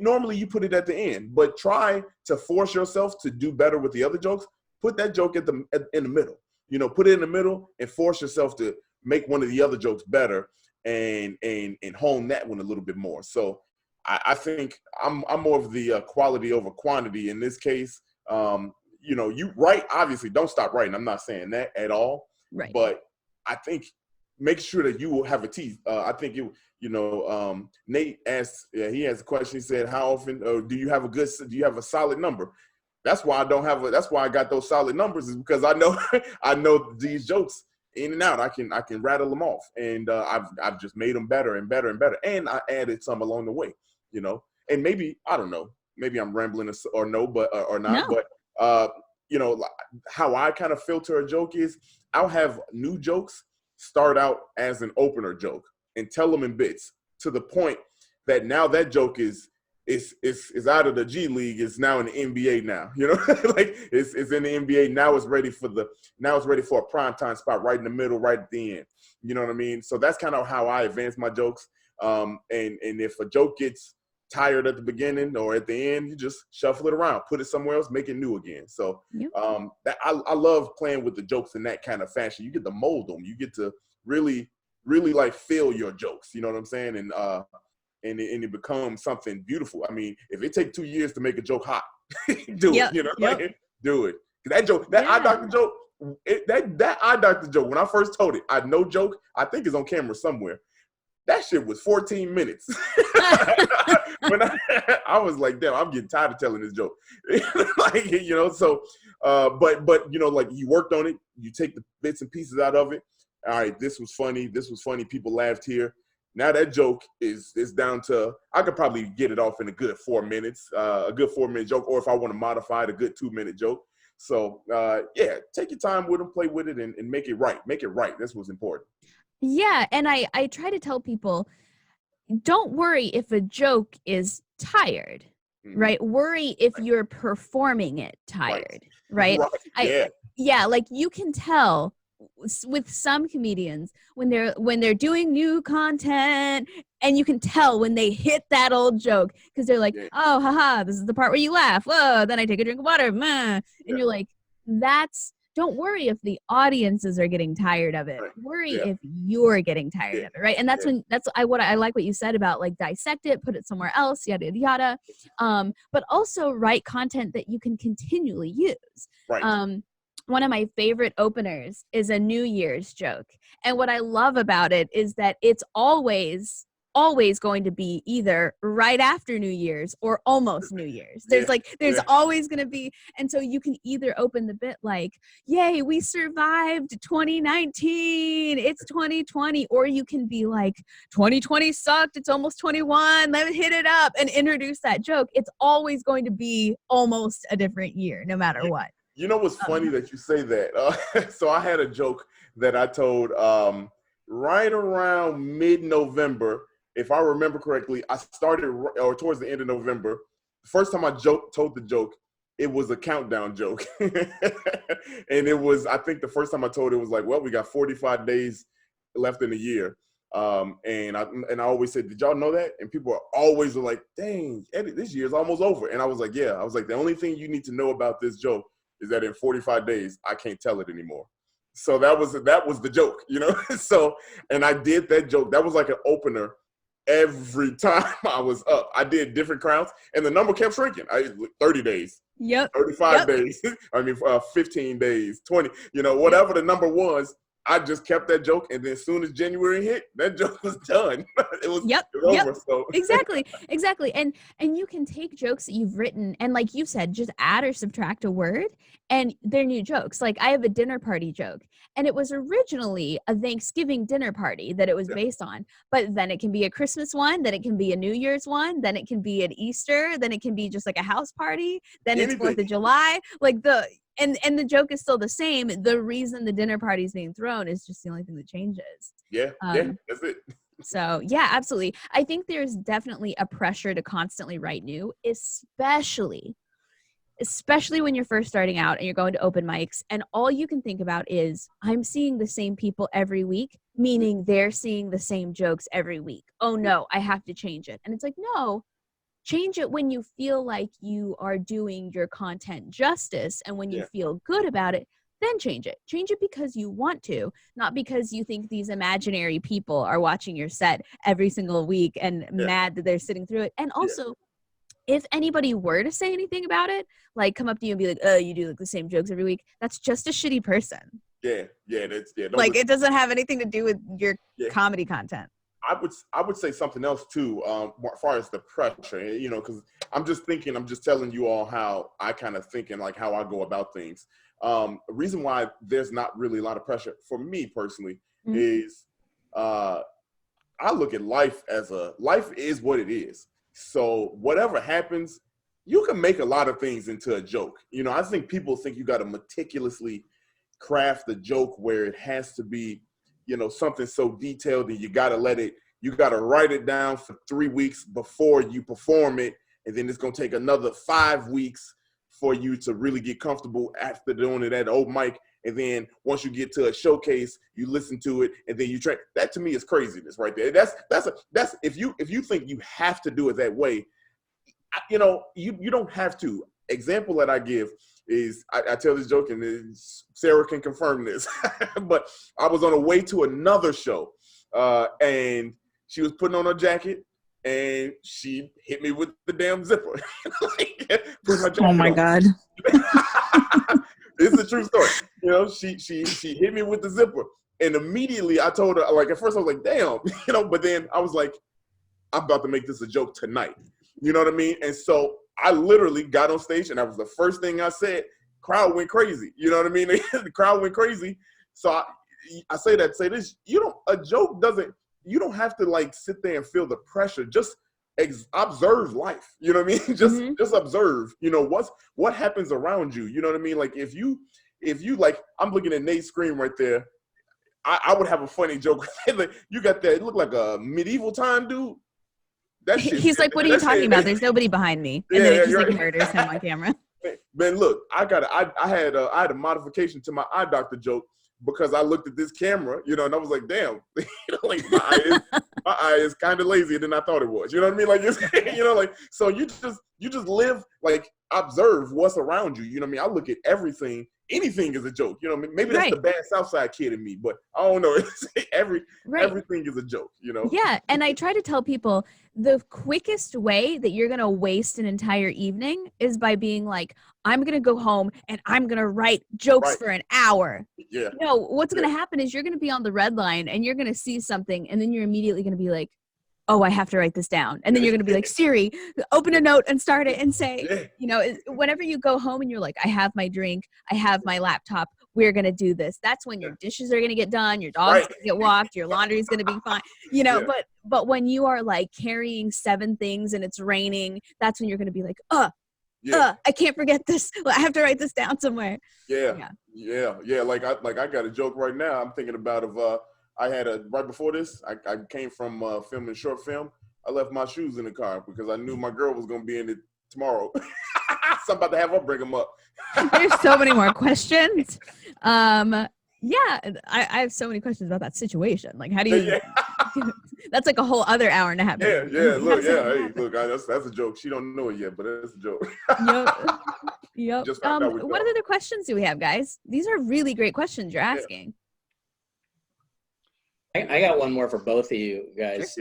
Normally you put it at the end, but try to force yourself to do better with the other jokes. Put that joke in the middle. Put it in the middle and force yourself to make one of the other jokes better and hone that one a little bit more. So I think I'm more of the quality over quantity in this case. You write, obviously don't stop writing. I'm not saying that at all. Right. But I think make sure that you will have a teeth. I think Nate asked, he has a question. He said, how often do you have a solid number? That's why I got those solid numbers, is because I know these jokes in and out. I can rattle them off, and I've just made them better and better and better. And I added some along the way, and maybe, I don't know, maybe I'm rambling or no, but, or not, no. But, how I kind of filter a joke is I'll have new jokes start out as an opener joke and tell them in bits to the point that now that joke is out of the G League. It's now in the NBA now, like it's in the NBA. Now it's ready for a primetime spot right in the middle, right at the end. You know what I mean? So that's kind of how I advance my jokes. And if a joke gets tired at the beginning or at the end, you just shuffle it around, put it somewhere else, make it new again. So that I love playing with the jokes in that kind of fashion. You get to mold them. You get to really, really like feel your jokes. You know what I'm saying? And it becomes something beautiful. I mean, if it takes 2 years to make a joke hot, do it. Like, do it. That joke, that eye doctor joke, that eye doctor joke. When I first told it, I had no joke. I think it's on camera somewhere. That shit was 14 minutes. When I was like, damn, I'm getting tired of telling this joke. So, but like you worked on it. You take the bits and pieces out of it. All right, this was funny. People laughed here. Now that joke is down to, I could probably get it off in a good 4 minutes, a good 4-minute joke, or if I want to modify it, a good 2-minute joke. So, take your time with them, play with it, and make it right. Make it right. That's what's important. Yeah, and I try to tell people, don't worry if a joke is tired, right? Worry if you're performing it tired, right? Like you can tell with some comedians when they're doing new content, and you can tell when they hit that old joke because they're like, oh, haha, this is the part where you laugh. Whoa, then I take a drink of water. And you're like, don't worry if the audiences are getting tired of it. Worry if you're getting tired of it, right? And that's what I like what you said about like dissect it, put it somewhere else, yada yada yada. But also write content that you can continually use. Right. One of my favorite openers is a New Year's joke. And what I love about it is that it's always always going to be either right after New Year's or almost New Year's. There's always going to be, and so you can either open the bit like, yay, we survived 2019, it's 2020, or you can be like, 2020 sucked, it's almost 21, let me hit it up and introduce that joke. It's always going to be almost a different year, no matter what. You know what's funny that you say that? So I had a joke that I told right around mid-November. If I remember correctly, I started, or towards the end of November. The first time I told the joke, it was a countdown joke. And it was, I think the first time I told it was like, well, we got 45 days left in the year. And I always said, did y'all know that? And people are always like, dang, Eddie, this year's almost over. And I was like, yeah. I was like, the only thing you need to know about this joke is that in 45 days, I can't tell it anymore. So that was the joke, you know? So, and I did that joke. That was like an opener every time I was up. I did different crowds, and the number kept shrinking. 30 days. Yep. 35 days. 15 days, 20, whatever the number was. I just kept that joke, and then as soon as January hit, that joke was done. It was over. So. Exactly. And you can take jokes that you've written, and like you said, just add or subtract a word, and they're new jokes. Like I have a dinner party joke, and it was originally a Thanksgiving dinner party that it was based on, but then it can be a Christmas one, then it can be a New Year's one, then it can be an Easter, then it can be just like a house party, then it's 4th of July, And the joke is still the same. The reason the dinner party is being thrown is just the only thing that changes. Yeah, that's it. So, yeah, absolutely. I think there's definitely a pressure to constantly write new, especially when you're first starting out and you're going to open mics and all you can think about is, I'm seeing the same people every week, meaning they're seeing the same jokes every week. Oh, no, I have to change it. And it's like, no. Change it when you feel like you are doing your content justice, and when you feel good about it, then change it. Change it because you want to, not because you think these imaginary people are watching your set every single week and mad that they're sitting through it. And also, if anybody were to say anything about it, like come up to you and be like, oh, you do like the same jokes every week, that's just a shitty person. Like it doesn't have anything to do with your comedy content. I would say something else too, as far as the pressure, because I'm just telling you all how I kind of think and like how I go about things. The reason why there's not really a lot of pressure for me personally is I look at life as life is what it is. So whatever happens, you can make a lot of things into a joke. I think people think you got to meticulously craft the joke where it has to be something so detailed that you got to write it down for 3 weeks before you perform it. And then it's going to take another 5 weeks for you to really get comfortable after doing it at open mic. And then once you get to a showcase, you listen to it and then you try. That to me is craziness right there. That's if you think you have to do it that way, you don't have to. Example that I give is I tell this joke, and Sarah can confirm this, but I was on the way to another show, and she was putting on her jacket, and she hit me with the damn zipper. Oh my God! It's a true story. She hit me with the zipper, and immediately I told her, like at first I was like, damn, but then I was like, I'm about to make this a joke tonight. You know what I mean? And so I literally got on stage, and that was the first thing I said. Crowd went crazy. You know what I mean? The crowd went crazy. So I say this. A joke doesn't. You don't have to like sit there and feel the pressure. Just observe life. You know what I mean? Just observe. What happens around you. You know what I mean? Like if you like, I'm looking at Nate's screen right there. I would have a funny joke. Like, you got that. It looked like a medieval time dude. He's like, what are you talking about? There's nobody behind me. And then it just like murders him on camera. Man, look, I had a modification to my eye doctor joke because I looked at this camera, and I was like, damn, like my eye is kind of lazier than I thought it was. You know what I mean? Like, it's, so you just live, like, observe what's around you. You know what I mean? I look at everything. Anything is a joke. Maybe that's the bad Southside kid in me, but I don't know. Everything is a joke, Yeah, and I try to tell people the quickest way that you're going to waste an entire evening is by being like, I'm going to go home and I'm going to write jokes for an hour. Yeah. What's going to happen is you're going to be on the red line and you're going to see something and then you're immediately going to be like, oh, I have to write this down. And then you're going to be like, Siri, open a note and start it and say, you know, whenever you go home and you're like, I have my drink, I have my laptop, we're going to do this. That's when your dishes are going to get done. Your dog's going to get walked. Your laundry is going to be fine. You know, but when you are like carrying 7 things and it's raining, that's when you're going to be like, I can't forget this. I have to write this down somewhere. Yeah. Like I got a joke right now. I'm thinking about I had right before this, I came from filming a short film. I left my shoes in the car because I knew my girl was going to be in it tomorrow. So I'm about to have her bring them up. There's so many more questions. I have so many questions about that situation. Like, how do you, that's like a whole other hour and a half. That's a joke. She don't know it yet, but it's a joke. Yep. What other questions do we have, guys? These are really great questions you're asking. I got one more for both of you guys.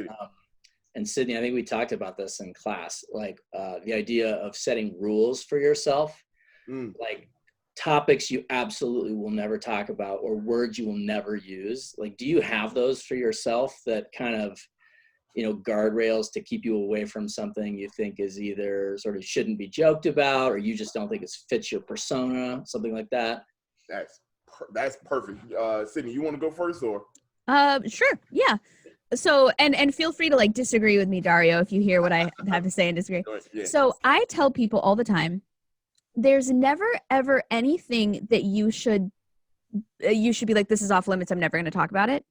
And Sydney, I think we talked about this in class, like the idea of setting rules for yourself, like topics you absolutely will never talk about or words you will never use. Like, do you have those for yourself that kind of, you know, guardrails to keep you away from something you think is either sort of shouldn't be joked about or you just don't think it fits your persona, something like that? That's perfect. Sydney, you want to go first or? Sure. Yeah. So, and feel free to like disagree with me, Dario, if you hear what I have to say and disagree. Yeah. So I tell people all the time, there's never, ever anything that you should be like, this is off limits. I'm never going to talk about it.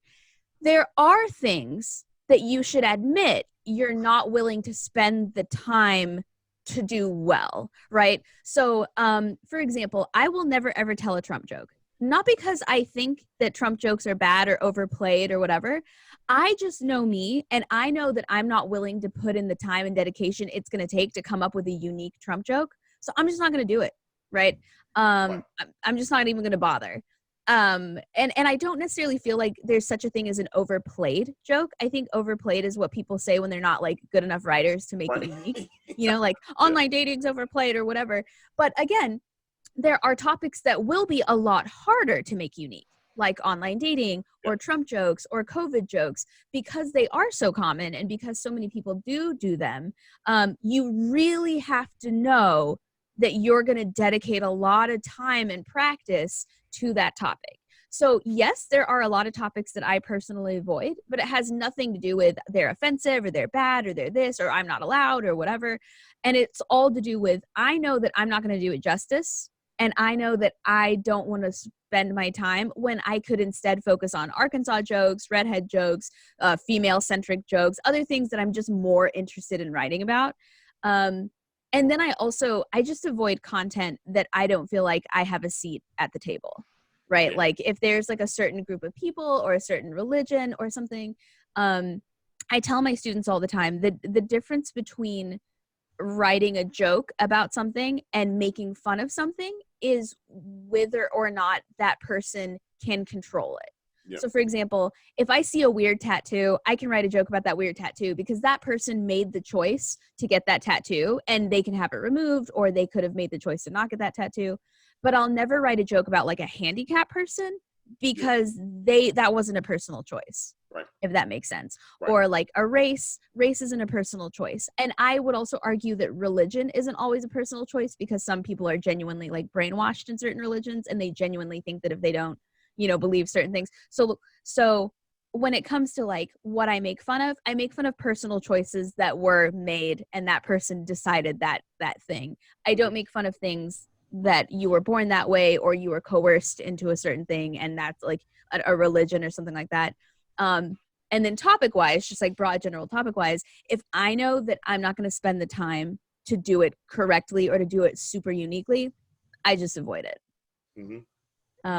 There are things that you should admit you're not willing to spend the time to do well. Right. So, for example, I will never, ever tell a Trump joke. Not because I think that Trump jokes are bad or overplayed or whatever. I just know me, and I know that I'm not willing to put in the time and dedication it's going to take to come up with a unique Trump joke. So I'm just not going to do it, right? I'm just not even going to bother. And I don't necessarily feel like there's such a thing as an overplayed joke. I think overplayed is what people say when they're not like good enough writers to make it unique. You know, like online dating's overplayed or whatever. But again, there are topics that will be a lot harder to make unique, like online dating or Trump jokes or COVID jokes, because they are so common and because so many people do them. You really have to know that you're going to dedicate a lot of time and practice to that topic. So yes, there are a lot of topics that I personally avoid, but it has nothing to do with they're offensive or they're bad or they're this or I'm not allowed or whatever. And it's all to do with, I know that I'm not going to do it justice. And I know that I don't want to spend my time when I could instead focus on Arkansas jokes, redhead jokes, female-centric jokes, other things that I'm just more interested in writing about. And then I just avoid content that I don't feel like I have a seat at the table, right? Like if there's like a certain group of people or a certain religion or something, I tell my students all the time that the difference between writing a joke about something and making fun of something is whether or not that person can control it. Yep. So for example, if I see a weird tattoo, I can write a joke about that weird tattoo because that person made the choice to get that tattoo and they can have it removed, or they could have made the choice to not get that tattoo. But I'll never write a joke about like a handicapped person because that wasn't a personal choice. Right. If that makes sense. Right. Or like a race isn't a personal choice. And I would also argue that religion isn't always a personal choice because some people are genuinely like brainwashed in certain religions and they genuinely think that if they don't, believe certain things. So when it comes to like what I make fun of personal choices that were made and that person decided that thing. I don't make fun of things that you were born that way or you were coerced into a certain thing and that's like a religion or something like that. And then topic wise, just like broad general topic wise, if I know that I'm not going to spend the time to do it correctly or to do it super uniquely, I just avoid it. Mm-hmm.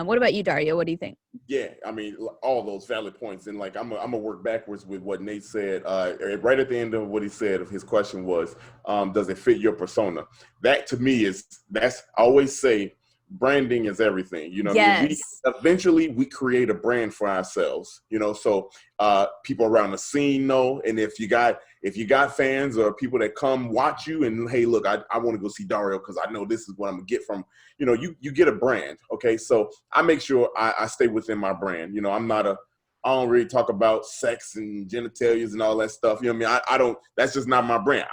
What about you, Dario? What do you think? Yeah, I mean, all those valid points. And like, I'm gonna work backwards with what Nate said. Right at the end of what he said, of his question was, does it fit your persona? That to me I always say, branding is everything. Yes. Eventually we create a brand for ourselves, so people around the scene know. And if you got fans or people that come watch you and, hey, look, I want to go see Dario because I know this is what I'm gonna get from, you get a brand. Okay. So I make sure I stay within my brand. I'm not I don't really talk about sex and genitalias and all that stuff. You know what I mean? I don't. That's just not my brand.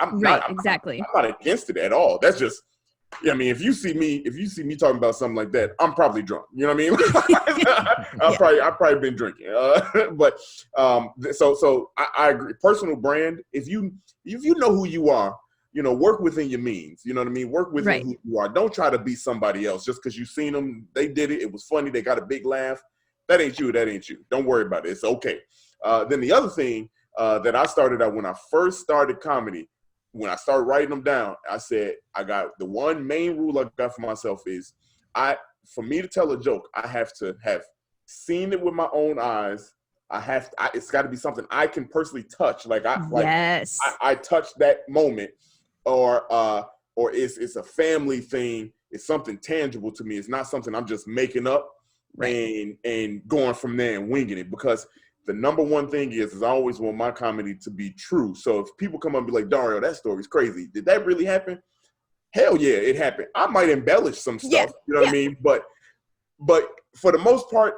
Exactly. I'm not against it at all. That's just. Yeah, I mean, if you see me talking about something like that, I'm probably drunk. You know what I mean? I've probably been drinking. So I agree. Personal brand. If you know who you are, you know, work within your means. You know what I mean? Work within who you are. Don't try to be somebody else just because you've seen them. They did it. It was funny. They got a big laugh. That ain't you. That ain't you. Don't worry about it. It's okay. Then the other thing that I started out when I first started comedy. When I started writing them down, I said, I got the one main rule I got for myself is for me to tell a joke, I have to have seen it with my own eyes. It's got to be something I can personally touch. I touched that moment or it's a family thing. It's something tangible to me. It's not something I'm just making up and going from there and winging it, because the number one thing is I always want my comedy to be true. So if people come up and be like, Dario, that story's crazy. Did that really happen? Hell yeah, it happened. I might embellish some stuff, you know what I mean? But for the most part,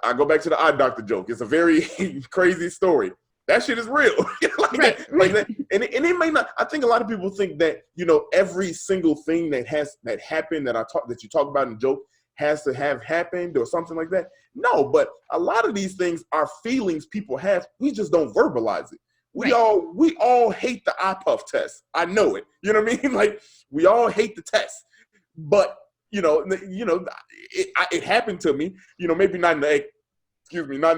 I go back to the eye doctor joke. It's a very crazy story. That shit is real. That. And it may not, I think a lot of people think that, you know, every single thing that happened that you talk about in the joke has to have happened or something like that. No, but a lot of these things are feelings people have. We just don't verbalize it. We all hate the eye puff test. I know it. You know what I mean? Like, we all hate the test. But it happened to me. You know, maybe not in the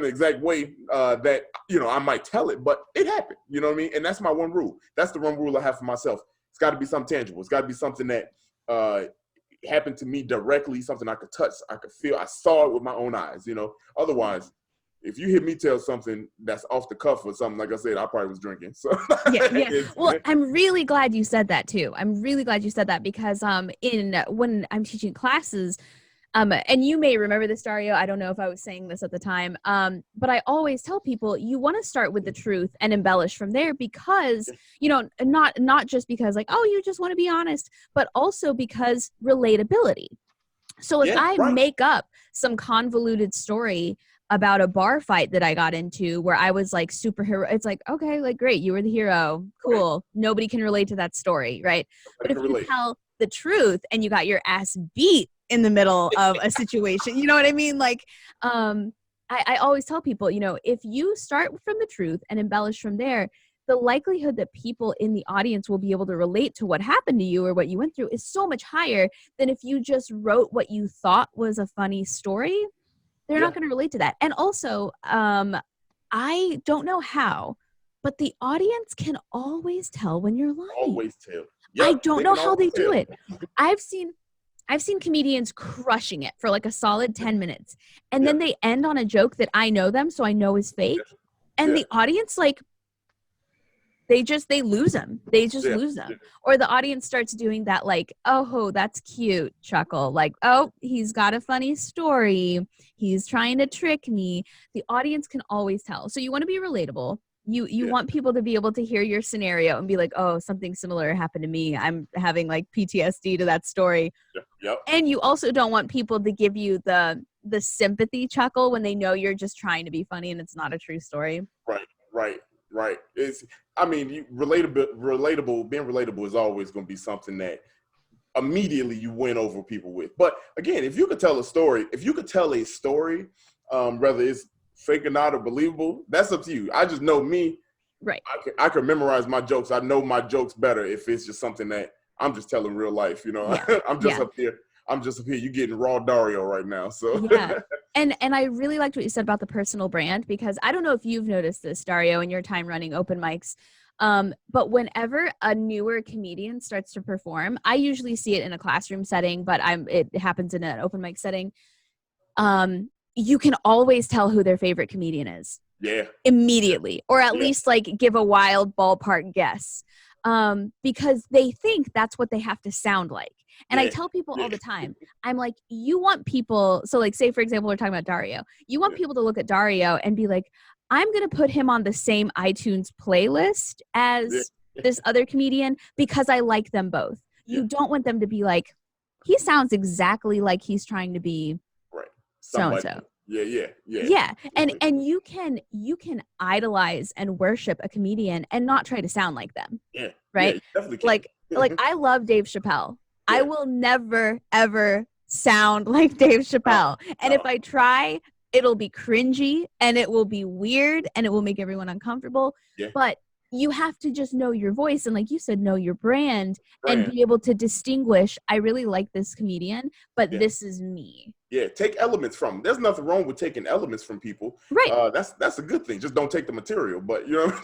exact way that, you know, I might tell it, but it happened. You know what I mean? And that's my one rule. That's the one rule I have for myself. It's got to be something tangible. It's got to be something that happened to me directly, something I could touch, I could feel, I saw it with my own eyes, you know. Otherwise, if you hear me tell something that's off the cuff or something, like I said, I probably was drinking. So Well, I'm really glad you said that too. I'm really glad you said that because when I'm teaching classes, and you may remember this, Dario, I don't know if I was saying this at the time, but I always tell people you want to start with the truth and embellish from there because, you know, not just because like, oh, you just want to be honest, but also because relatability. So if I make up some convoluted story about a bar fight that I got into where I was like superhero, it's like, okay, like great, you were the hero, cool. Nobody can relate to that story, right? But if you tell the truth and you got your ass beat in the middle of a situation, you know what I mean? Like, I always tell people, you know, if you start from the truth and embellish from there, the likelihood that people in the audience will be able to relate to what happened to you or what you went through is so much higher than if you just wrote what you thought was a funny story. They're not going to relate to that. And also, I don't know how, but the audience can always tell when you're lying. Always tell. I don't know how they do it. I've seen comedians crushing it for like a solid 10 minutes. And then they end on a joke that I know them, so I know is fake. And the audience, like, they lose them. They just lose them. Or the audience starts doing that like, oh, that's cute chuckle. Like, oh, he's got a funny story. He's trying to trick me. The audience can always tell. So you want to be relatable. You want people to be able to hear your scenario and be like, oh, something similar happened to me. I'm having like PTSD to that story. And you also don't want people to give you the sympathy chuckle when they know you're just trying to be funny and it's not a true story. Right. Being relatable is always going to be something that immediately you win over people with. But again, if you could tell a story, whether it's fake or not or believable, that's up to you. I just know me. Right. I can memorize my jokes. I know my jokes better if it's just something that I'm just telling real life, you know. I'm just up here. You getting raw Dario right now. So And I really liked what you said about the personal brand, because I don't know if you've noticed this, Dario, in your time running open mics. But whenever a newer comedian starts to perform, I usually see it in a classroom setting, but it happens in an open mic setting. You can always tell who their favorite comedian is. Immediately, or at least like give a wild ballpark guess. Because they think that's what they have to sound like. And I tell people all the time, I'm like, you want people, so like say for example, we're talking about Dario. You want people to look at Dario and be like, I'm going to put him on the same iTunes playlist as this other comedian because I like them both. You don't want them to be like, he sounds exactly like he's trying to be so-and-so. Yeah. And you can idolize and worship a comedian and not try to sound like them. Yeah. Right? Yeah, you definitely can. Like I love Dave Chappelle. I will never ever sound like Dave Chappelle. And if I try, it'll be cringy and it will be weird and it will make everyone uncomfortable. Yeah. But you have to just know your voice and, like you said, know your brand and be able to distinguish, I really like this comedian, but this is me. Yeah, take elements from them. There's nothing wrong with taking elements from people. Right. That's a good thing. Just don't take the material, but you know,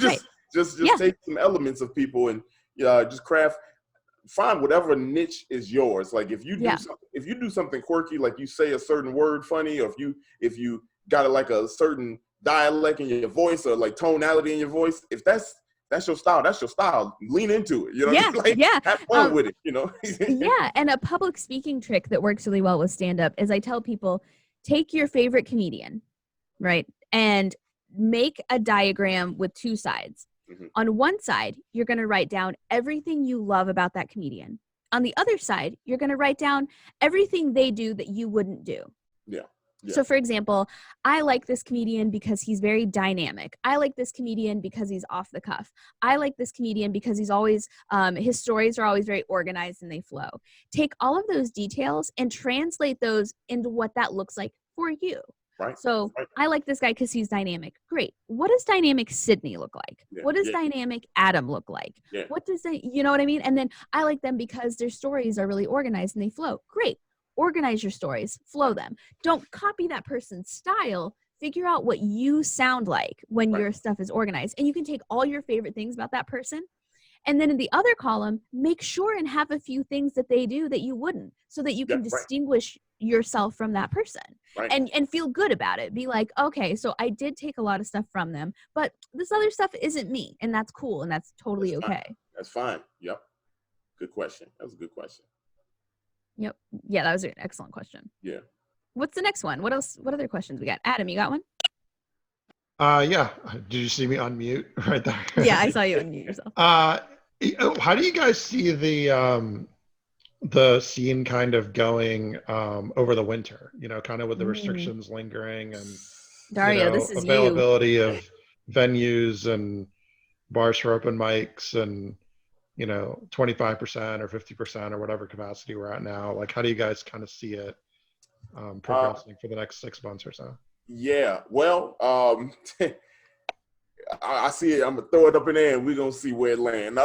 just Yeah. take some elements of people and just find whatever niche is yours. Like if you do something quirky, like you say a certain word funny, or if you got like a certain dialect in your voice or like tonality in your voice, if that's your style, that's your style. Lean into it. You know what I mean? Like, have fun with it, you know? Yeah. And a public speaking trick that works really well with stand-up is I tell people, take your favorite comedian, right? And make a diagram with two sides. Mm-hmm. On one side, you're going to write down everything you love about that comedian. On the other side, you're going to write down everything they do that you wouldn't do. Yeah. So, for example, I like this comedian because he's very dynamic. I like this comedian because he's off the cuff. I like this comedian because he's always, his stories are always very organized and they flow. Take all of those details and translate those into what that looks like for you. Right. So I like this guy because he's dynamic. Great. What does dynamic Sydney look like? Yeah. What does dynamic Adam look like? Yeah. What does you know what I mean? And then I like them because their stories are really organized and they flow. Great. Organize your stories, flow them. Don't copy that person's style. Figure out what you sound like when your stuff is organized. And you can take all your favorite things about that person. And then in the other column, make sure and have a few things that they do that you wouldn't, so that you can distinguish yourself from that person and feel good about it. Be like, okay, so I did take a lot of stuff from them, but this other stuff isn't me. And that's cool. And that's totally okay. That's fine. Yep. Good question. That was a good question. Yep. Yeah, that was an excellent question. Yeah. What's the next one? What else? What other questions we got? Adam, you got one? Yeah. Did you see me unmute right there? Yeah, I saw you unmute yourself. How do you guys see the scene kind of going over the winter? You know, kind of with the restrictions lingering and Dario, this is availability of venues and bars for open mics and 25% or 50% or whatever capacity we're at now. Like, how do you guys kind of see it progressing for the next 6 months or so? Yeah, well, I see it. I'm gonna throw it up in there, and we're gonna see where it lands.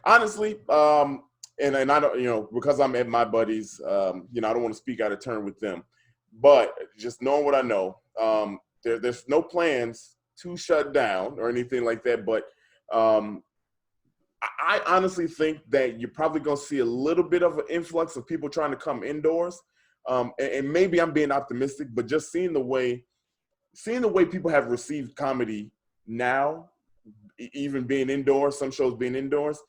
Honestly, and I don't, because I'm at my buddies, I don't want to speak out of turn with them, but just knowing what I know, there's no plans to shut down or anything like that, but I honestly think that you're probably going to see a little bit of an influx of people trying to come indoors. And maybe I'm being optimistic, but just seeing the way people have received comedy now, even being indoors, some shows being indoors,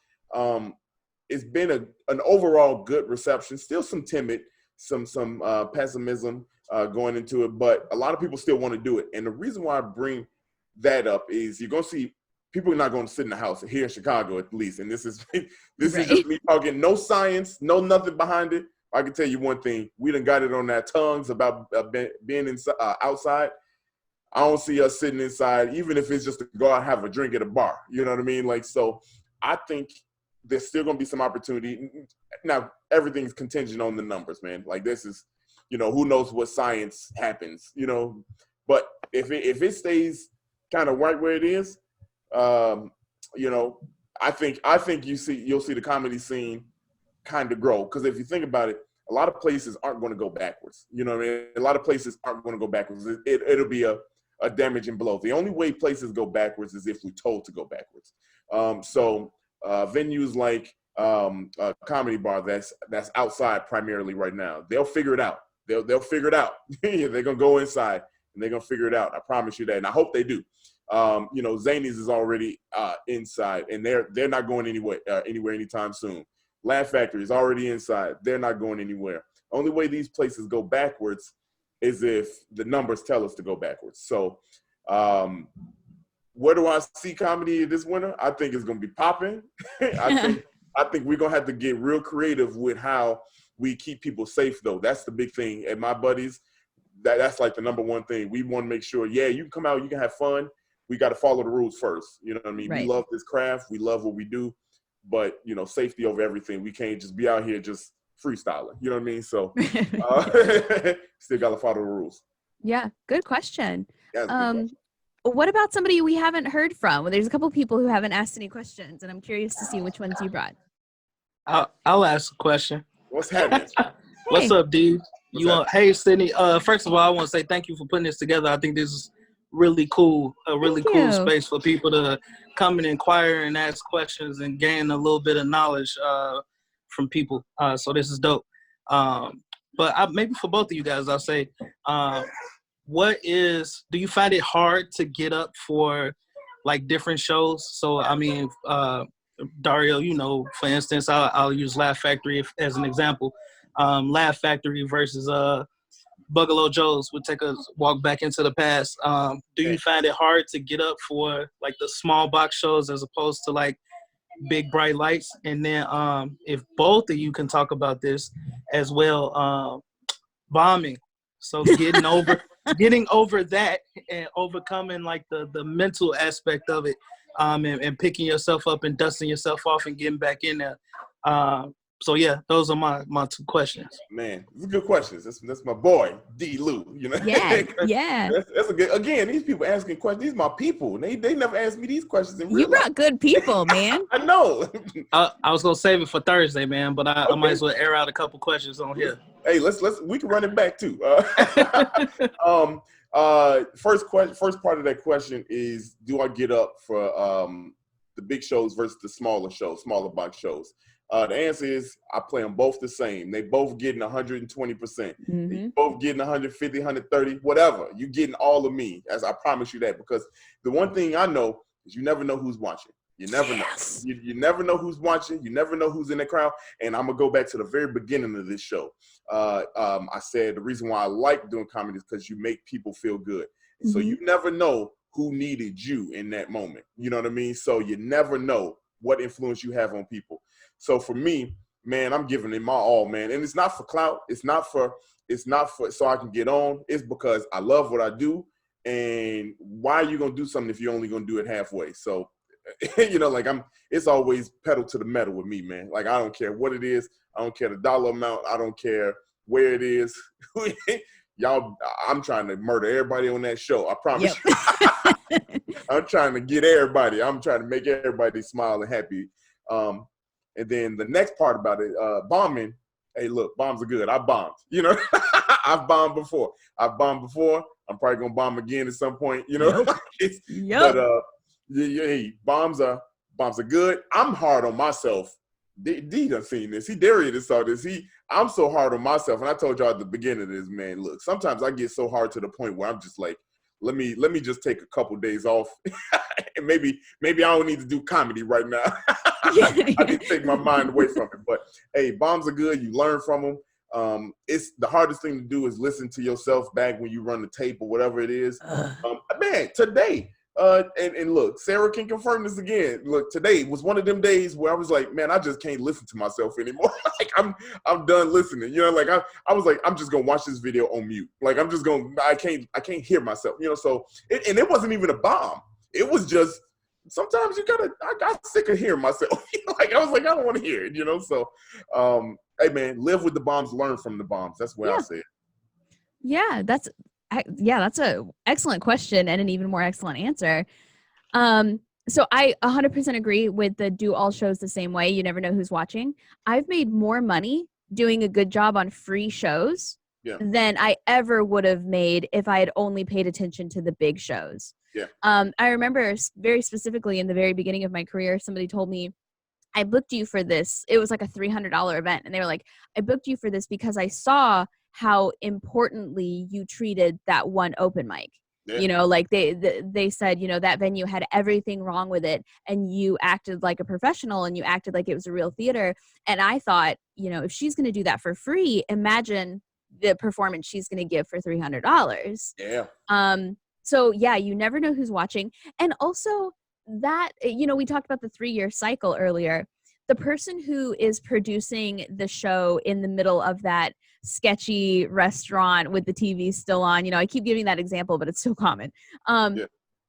it's been an overall good reception. Still some timid, some pessimism going into it, but a lot of people still want to do it. And the reason why I bring that up is you're going to see people are not going to sit in the house here in Chicago, at least. And this is just me talking, no science, no nothing behind it. I can tell you one thing: we done got it on our tongues about being inside, outside. I don't see us sitting inside, even if it's just to go out and have a drink at a bar. You know what I mean? Like, so I think there's still going to be some opportunity. Now, everything's contingent on the numbers, man. Like, this is, who knows what science happens, But if it stays kind of right where it is, I think you'll see the comedy scene kind of grow, because if you think about it, a lot of places aren't going to go backwards. You know what I mean? A lot of places aren't going to go backwards. It'll be a damaging blow. The only way places go backwards is if we're told to go backwards. So venues like a comedy bar that's outside primarily right now, they'll figure it out. They'll figure it out. They're gonna go inside and they're gonna figure it out. I promise you that, and I hope they do. Zanies is already inside, and they're not going anywhere anytime soon. Laugh Factory is already inside. They're not going anywhere. Only way these places go backwards is if the numbers tell us to go backwards. So where do I see comedy this winter? I think it's going to be popping. I think we're going to have to get real creative with how we keep people safe, though. That's the big thing. At my buddies, that's like the number one thing. We want to make sure, yeah, you can come out, you can have fun. We got to follow the rules first. You know what I mean? Right. We love this craft. We love what we do. But, you know, safety over everything. We can't just be out here just freestyling. You know what I mean? So still got to follow the rules. Yeah, good question. Yeah, good question. What about somebody we haven't heard from? Well, there's a couple people who haven't asked any questions, and I'm curious to see which ones you brought. I'll ask a question. What's happening? What's up, D? Hey, Sydney. First of all, I want to say thank you for putting this together. I think this is really cool, a really cool space for people to come and inquire and ask questions and gain a little bit of knowledge from people. So this is dope. But maybe for both of you guys, I'll say, do you find it hard to get up for like different shows? So, I mean, Dario, you know, for instance, I'll use Laugh Factory as an example. Laugh Factory versus Bugalo Joe's would take a walk back into the past. Do you find it hard to get up for like the small box shows as opposed to like big bright lights? And then if both of you can talk about this as well, bombing. So getting over that and overcoming like the mental aspect of it, and picking yourself up and dusting yourself off and getting back in there. So yeah, those are my two questions. Man, these are good questions. That's my boy, D. Lou. You know, yeah. That's a good. Again, these people asking questions. These are my people. They never asked me these questions in real You brought life. good people, man. I know. I was gonna save it for Thursday, man, but I might as well air out a couple questions on here. Hey, we can run it back too. First part of that question is, do I get up for the big shows versus the smaller box shows? The answer is I play them both the same. They both getting 120%. Mm-hmm. They both getting 150, 130, whatever. You getting all of me, as I promise you that. Because the one thing I know is you never know who's watching. You never know. You never know who's watching. You never know who's in the crowd. And I'm going to go back to the very beginning of this show. I said the reason why I like doing comedy is because you make people feel good. Mm-hmm. So you never know who needed you in that moment. You know what I mean? So you never know what influence you have on people. So for me, man, I'm giving it my all, man. And it's not for clout. It's not for so I can get on. It's because I love what I do. And why are you going to do something if you're only going to do it halfway? So, you know, like it's always pedal to the metal with me, man. Like, I don't care what it is. I don't care the dollar amount. I don't care where it is. Y'all, I'm trying to murder everybody on that show. I promise you. I'm trying to get everybody. I'm trying to make everybody smile and happy. And then the next part about it, bombing. Hey, look, bombs are good. I bombed. You know, I've bombed before. I'm probably gonna bomb again at some point. You know, but hey, bombs are good. I'm hard on myself. D done seen this. Dario just saw this. I'm so hard on myself, and I told y'all at the beginning of this, man. Look, sometimes I get so hard to the point where I'm just like, let me just take a couple days off, and maybe I don't need to do comedy right now. I need to take my mind away from it. But hey, bombs are good. You learn from them. It's the hardest thing to do is listen to yourself back when you run the tape or whatever it is. Man, today. And look, Sarah can confirm this again. Look, today was one of them days where I was like, man, I just can't listen to myself anymore. Like I'm done listening. You know, like I was like, I'm just gonna watch this video on mute. Like I can't hear myself. You know, so it wasn't even a bomb. It was just sometimes I got sick of hearing myself. Like I was like, I don't want to hear it. You know, so hey man, live with the bombs, learn from the bombs. That's what I said. Yeah, that's a excellent question and an even more excellent answer. So I 100% agree with the do all shows the same way. You never know who's watching. I've made more money doing a good job on free shows than I ever would have made if I had only paid attention to the big shows. Yeah. I remember very specifically in the very beginning of my career, somebody told me, I booked you for this. It was like a $300 event. And they were like, I booked you for this because I saw how importantly you treated that one open mic. Yeah. You know, like they said, you know, that venue had everything wrong with it and you acted like a professional and you acted like it was a real theater. And I thought, you know, if she's going to do that for free, imagine the performance she's going to give for $300. Yeah. So yeah, you never know who's watching. And also that, you know, we talked about the 3-year cycle earlier. the person who is producing the show in the middle of that sketchy restaurant with the TV still on, you know, I keep giving that example, but it's so common.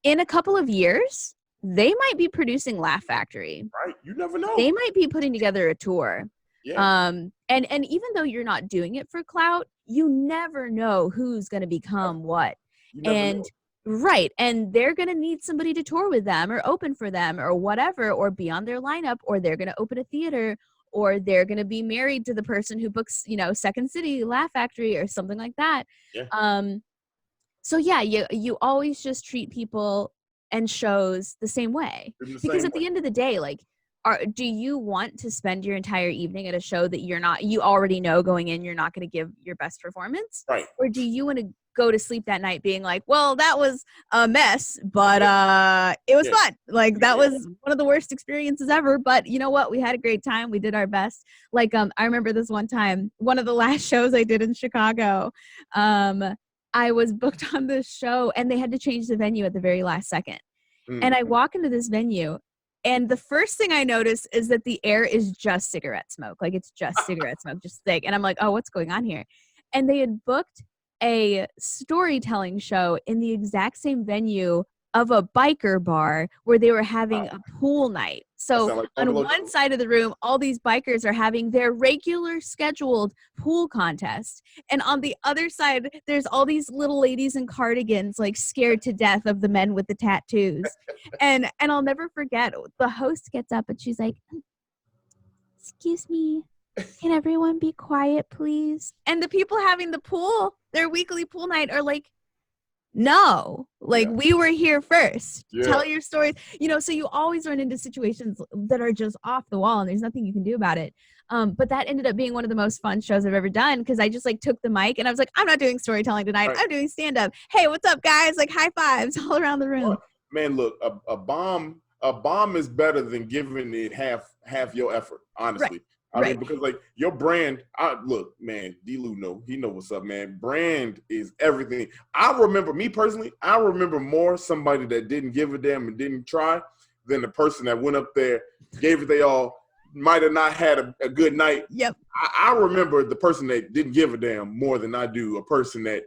In a couple of years, they might be producing Laugh Factory. Right. You never know. They might be putting together a tour. Yeah. And even though you're not doing it for clout, you never know who's going to become what. And right. And they're going to need somebody to tour with them or open for them or whatever, or be on their lineup, or they're going to open a theater, or they're going to be married to the person who books, you know, Second City, Laugh Factory, or something like that. Yeah. So yeah, you always just treat people and shows the same way, because at the end of the day, like, do you want to spend your entire evening at a show that you already know going in, you're not going to give your best performance? Right. Or do you want to go to sleep that night being like, well, that was a mess, but it was fun. Like, that was one of the worst experiences ever, but you know what? We had a great time. We did our best. Like, I remember this one time, one of the last shows I did in Chicago, I was booked on this show and they had to change the venue at the very last second. And I walk into this venue, and the first thing I notice is that the air is just cigarette smoke. Like, it's just cigarette smoke, just thick. And I'm like, oh, what's going on here? And they had booked a storytelling show in the exact same venue of a biker bar where they were having a pool night. So on one side of the room, all these bikers are having their regular scheduled pool contest. And on the other side, there's all these little ladies in cardigans, like scared to death of the men with the tattoos. And I'll never forget, the host gets up and she's like, excuse me, can everyone be quiet, please? And the people having the pool, their weekly pool night, are like, no, like, we were here first. Tell your stories. You know, so you always run into situations that are just off the wall and there's nothing you can do about it. But that ended up being one of the most fun shows I've ever done, because I just like took the mic and I was like, I'm not doing storytelling tonight. I'm doing stand-up. Hey, what's up, guys? Like, high fives all around the room. Man, look, a bomb is better than giving it half your effort, honestly. I mean, because like your brand, look, man, D-Lou he know what's up, man. Brand is everything. I remember, me personally, I remember more somebody that didn't give a damn and didn't try than the person that went up there, gave it they all, might have not had a good night. Yep. I remember the person that didn't give a damn more than I do a person that,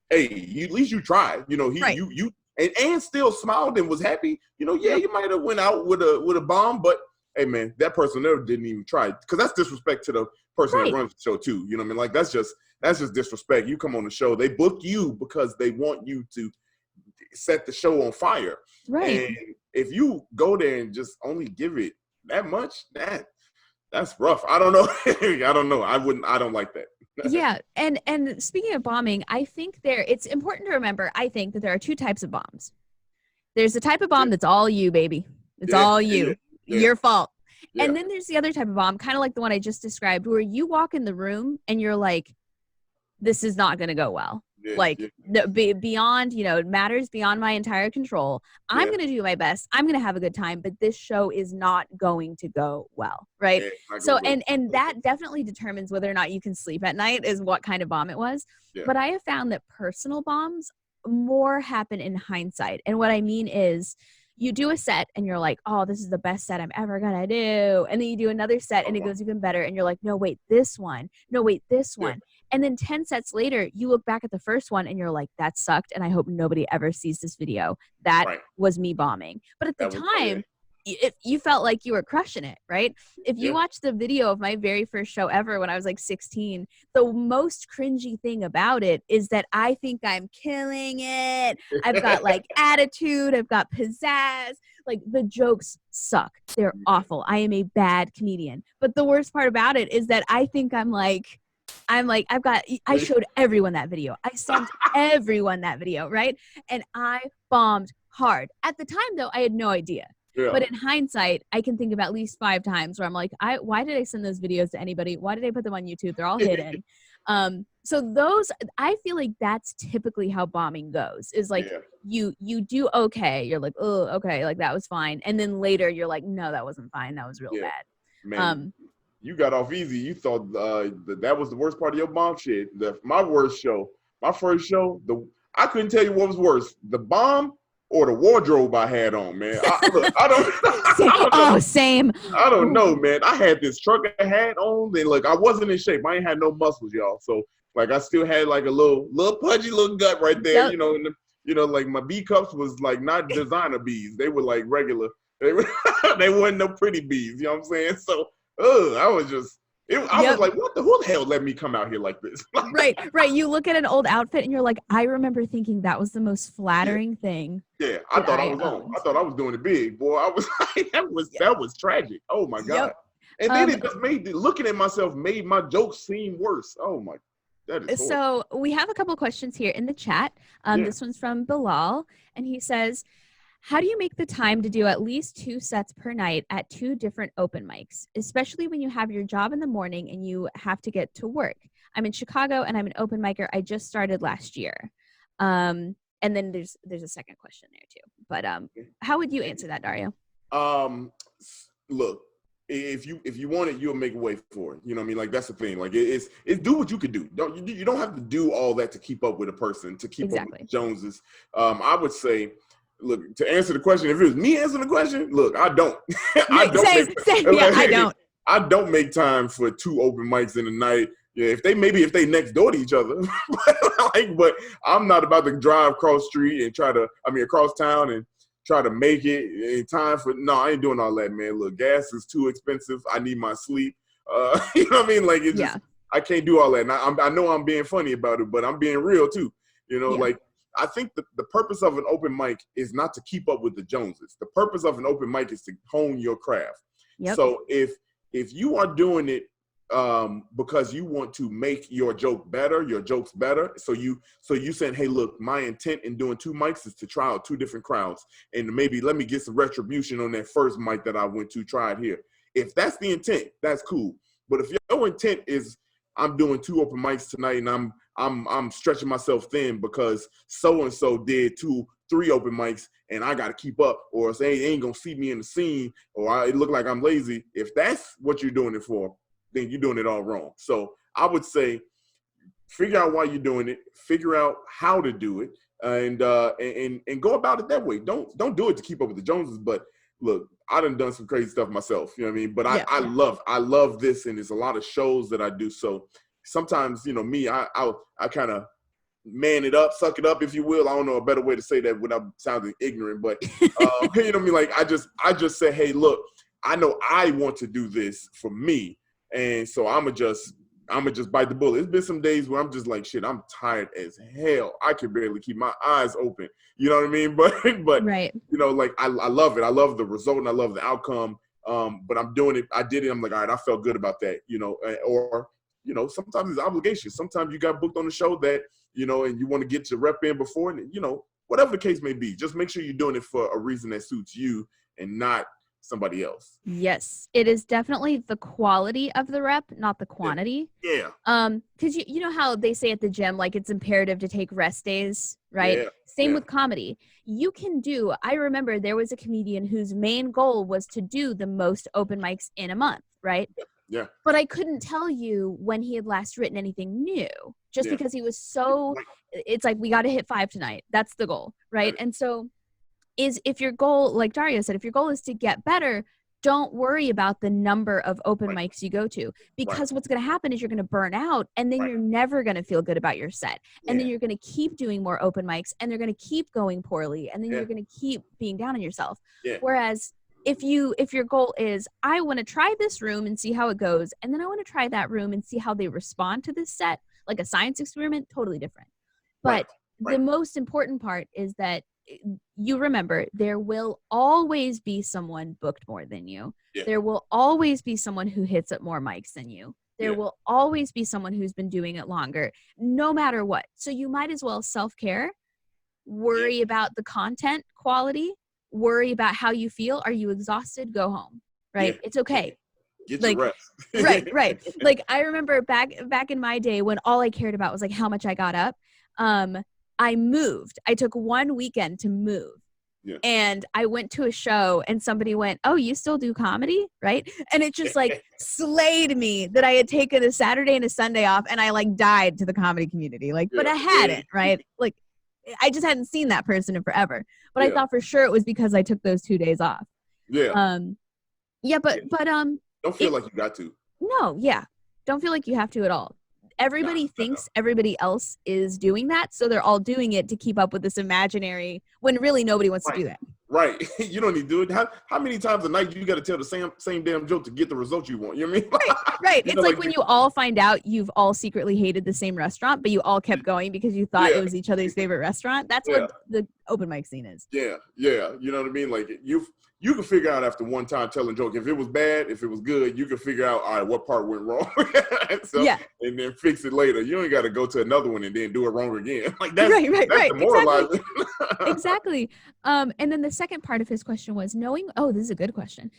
hey, at least you tried. You know, you and still smiled and was happy. You know, you might have went out with a bomb, but hey, man, that person never didn't even try, because that's disrespect to the person that runs the show too. You know what I mean? Like, that's just disrespect. You come on the show, they book you because they want you to set the show on fire. Right. And if you go there and just only give it that much, that's rough. I don't know. I don't know. I don't like that. Yeah. And speaking of bombing, I think it's important to remember, I think, that there are two types of bombs. There's the type of bomb that's all you, baby. It's all you. Your fault. And then there's the other type of bomb, kind of like the one I just described, where you walk in the room and you're like, this is not going to go well. Beyond, you know, it matters beyond my entire control. I'm going to do my best. I'm going to have a good time, but this show is not going to go well. Right. So, and that definitely determines whether or not you can sleep at night, is what kind of bomb it was. But I have found that personal bombs more happen in hindsight. And what I mean is, you do a set and you're like, oh, this is the best set I'm ever going to do. And then you do another set and it goes even better. And you're like, no, wait, this one. No, wait, this one. And then 10 sets later, you look back at the first one and you're like, that sucked. And I hope nobody ever sees this video. That was me bombing. But at the time, you felt like you were crushing it, right? If you watch the video of my very first show ever when I was like 16, the most cringy thing about it is that I think I'm killing it. I've got like attitude. I've got pizzazz. Like, the jokes suck. They're awful. I am a bad comedian. But the worst part about it is that I think I showed everyone that video. I sent everyone that video, right? And I bombed hard. At the time, though, I had no idea. But in hindsight, I can think of at least 5 times where I'm like, why did I send those videos to anybody? Why did I put them on YouTube? They're all hidden. So those, I feel like that's typically how bombing goes, is like you do okay. You're like, oh, okay, like that was fine. And then later you're like, no, that wasn't fine. That was real bad. Man, you got off easy. You thought that was the worst part of your bomb shit. My first show, I couldn't tell you what was worse, the bomb or the wardrobe I had on, man. I don't. Same. I don't know, man. I had this trucker hat on, and look, I wasn't in shape. I ain't had no muscles, y'all. So like, I still had like a little pudgy little gut right there, Yep. you know. And like my B cups was like not designer bees; they were like regular. They weren't no pretty bees. You know what I'm saying? So, I was just. I was like, who the hell let me come out here like this? Right. You look at an old outfit and you're like, I remember thinking that was the most flattering thing. Yeah, I thought I was on. I thought I was doing it big, boy. I was like, that was tragic. Oh my God. And then it just looking at myself made my jokes seem worse. Oh my, that is horrible. So we have a couple of questions here in the chat. This one's from Bilal, and he says, how do you make the time to do at least 2 sets per night at 2 different open mics, especially when you have your job in the morning and you have to get to work? I'm in Chicago and I'm an open micer. I just started last year. And then there's a second question there too. But how would you answer that, Dario? Look, if you want it, you'll make a way for it. You know what I mean? Like, that's the thing. Like, it's do what you could do. You don't have to do all that to keep up with a person, to keep up with the Joneses. I would say, look, to answer the question, if it was me answering the question, look, I don't. I don't make time for 2 open mics in a night. Yeah, if they next door to each other, but I'm not about to drive across town and try to make it in time for. No, I ain't doing all that, man. Look, gas is too expensive. I need my sleep. You know what I mean? Like, I can't do all that. And I know I'm being funny about it, but I'm being real too. You know, like. I think the purpose of an open mic is not to keep up with the Joneses. The purpose of an open mic is to hone your craft. Yep. So if you are doing it because you want to make your jokes better, so you saying, hey, look, my intent in doing 2 mics is to try out 2 different crowds, and maybe let me get some retribution on that first mic that I went to try it here. If that's the intent, that's cool. But if your intent is, I'm doing 2 open mics tonight, and I'm stretching myself thin because so-and-so did 2-3 open mics, and I got to keep up, or say they ain't going to see me in the scene, or it look like I'm lazy. If that's what you're doing it for, then you're doing it all wrong. So I would say, figure out why you're doing it, figure out how to do it, and go about it that way. Don't do it to keep up with the Joneses, but look, I done some crazy stuff myself, you know what I mean? But I love this, and there's a lot of shows that I do. So sometimes, you know, me, I kind of man it up, suck it up, if you will. I don't know a better way to say that without sounding ignorant, but you know what I mean? Like, I just say, hey, look, I know I want to do this for me, and so I'm just bite the bullet. It's been some days where I'm just like, shit, I'm tired as hell. I can barely keep my eyes open. You know what I mean? But right. You know, like, I love it. I love the result and I love the outcome. But I'm doing it. I did it. I'm like, all right, I felt good about that, you know, or, you know, sometimes it's obligations. Sometimes you got booked on the show that, you know, and you want to get your rep in before, and, you know, whatever the case may be, just make sure you're doing it for a reason that suits you and not somebody else. Yes, it is definitely the quality of the rep, not the quantity. Yeah. Because you know how they say at the gym, like, it's imperative to take rest days, right? Yeah. Same with comedy. You can do, I remember there was a comedian whose main goal was to do the most open mics in a month, right? Yeah. But I couldn't tell you when he had last written anything new, just because he was so, it's like, we got to hit 5 tonight. That's the goal, right? And so if your goal, like Dario said, if your goal is to get better, don't worry about the number of open mics you go to, because what's going to happen is you're going to burn out, and then you're never going to feel good about your set. And then you're going to keep doing more open mics, and they're going to keep going poorly, and then you're going to keep being down on yourself. Whereas if your goal is, I want to try this room and see how it goes, and then I want to try that room and see how they respond to this set, like a science experiment, totally different. But the most important part is that you remember, there will always be someone booked more than you. There will always be someone who hits up more mics than you. There will always be someone who's been doing it longer, no matter what. So you might as well self-care, worry about the content quality, worry about how you feel. Are you exhausted? Go home, right? It's okay. Get your rest. right. Like, I remember back in my day when all I cared about was like how much I got up. I moved. I took 1 weekend to move. And I went to a show and somebody went, oh, you still do comedy? Right. And it just like slayed me that I had taken a Saturday and a Sunday off, and I like died to the comedy community. Like, but I hadn't, right? Like, I just hadn't seen that person in forever. But Yeah. I thought for sure it was because I took those 2 days off. Yeah. Yeah, but don't feel like you got to. No, yeah. Don't feel like you have to at all. Everybody thinks everybody else is doing that, so they're all doing it to keep up with this imaginary, when really nobody wants to do that. Right. You don't need to do it. How many times a night you got to tell the same damn joke to get the result you want? You know what I mean? Right. It's like when you all find out you've all secretly hated the same restaurant, but you all kept going because you thought it was each other's favorite restaurant. That's what the open mic scene is. Yeah. Yeah. You know what I mean? Like you can figure out after one time telling a joke, if it was bad, if it was good, you can figure out, all right, what part went wrong. And then fix it later. You ain't got to go to another one and then do it wrong again. Like that's demoralizing. Exactly. And then the second part of his question was this is a good question.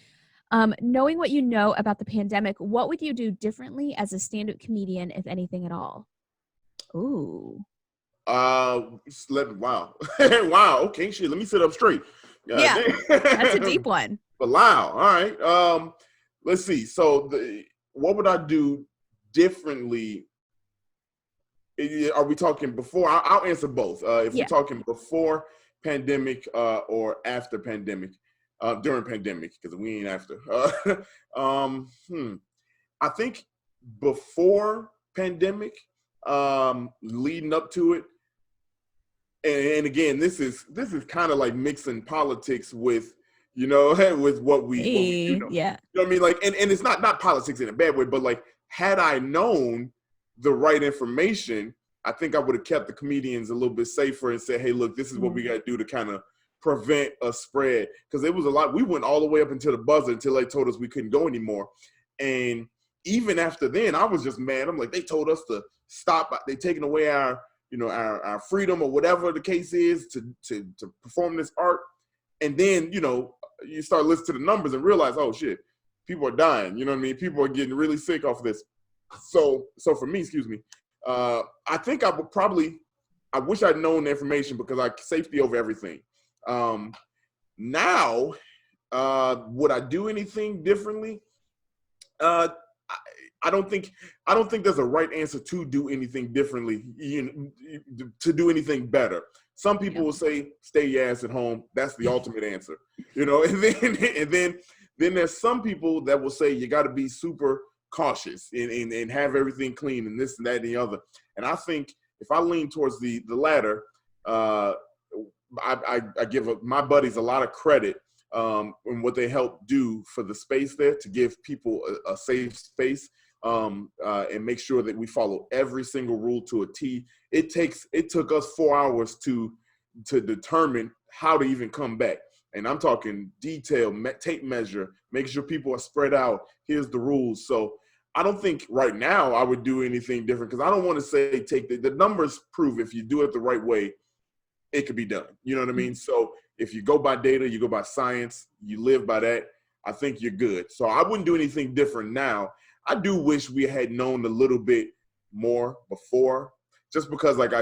Knowing what you know about the pandemic, what would you do differently as a stand-up comedian, if anything at all? Ooh. Wow. Wow. Okay, shit. Let me sit up straight. That's a deep one. But wow. All right. Let's see. So what would I do differently? Are we talking before? I'll answer both. If we're talking before pandemic or after pandemic, during pandemic, because we ain't after. I think before pandemic, leading up to it, and again, this is kind of like mixing politics with, with what we do know. Yeah. You know what I mean? Like, and it's not politics in a bad way, but like, had I known the right information, I think I would have kept the comedians a little bit safer and said, hey, look, this is what we got to do to kind of prevent a spread. Because it was a lot. We went all the way up until the buzzer until they told us we couldn't go anymore. And even after then, I was just mad. I'm like, they told us to stop. They taking away our freedom or whatever the case is to perform this art. And then, you start listening to the numbers and realize, oh shit, people are dying. You know what I mean? People are getting really sick off of this. So for me, I think I wish I'd known the information because safety over everything. Now, would I do anything differently? I don't think there's a right answer to do anything differently, to do anything better. Some people will say, stay your ass at home. That's the ultimate answer, and then there's some people that will say you got to be super cautious and have everything clean and this and that and the other. And I think if I lean towards the latter, I give my buddies a lot of credit in what they help do for the space there to give people a safe space. And make sure that we follow every single rule to a T. It took us 4 hours to determine how to even come back. And I'm talking detail, tape measure, make sure people are spread out. Here's the rules. So I don't think right now I would do anything different because I don't want to say take the numbers prove if you do it the right way, it could be done. You know what I mean? So if you go by data, you go by science, you live by that, I think you're good. So I wouldn't do anything different now. I do wish we had known a little bit more before, just because like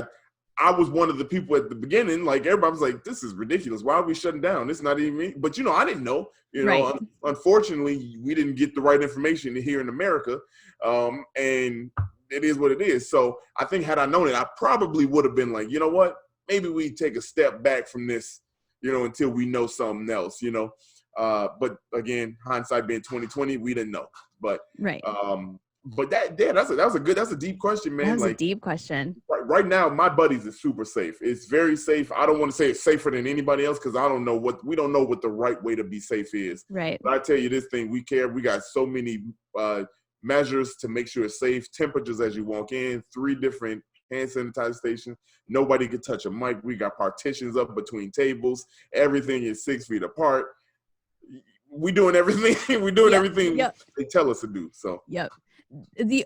I was one of the people at the beginning, like everybody was like, this is ridiculous. Why are we shutting down? It's not even me. But, I didn't know, Right. Unfortunately, we didn't get the right information here in America. And it is what it is. So I think had I known it, I probably would have been like, you know what, maybe we take a step back from this, until we know something else, But again, hindsight being 2020, we didn't know. But right. But that's a deep question, man. That was a deep question. Right now, my buddies is super safe. It's very safe. I don't want to say it's safer than anybody else because we don't know what the right way to be safe is. Right. But I tell you this thing, we care. We got so many measures to make sure it's safe. Temperatures as you walk in, 3 different hand sanitizer stations. Nobody can touch a mic. We got partitions up between tables. Everything is 6 feet apart. We doing everything. We're doing everything they tell us to do. So. Yep.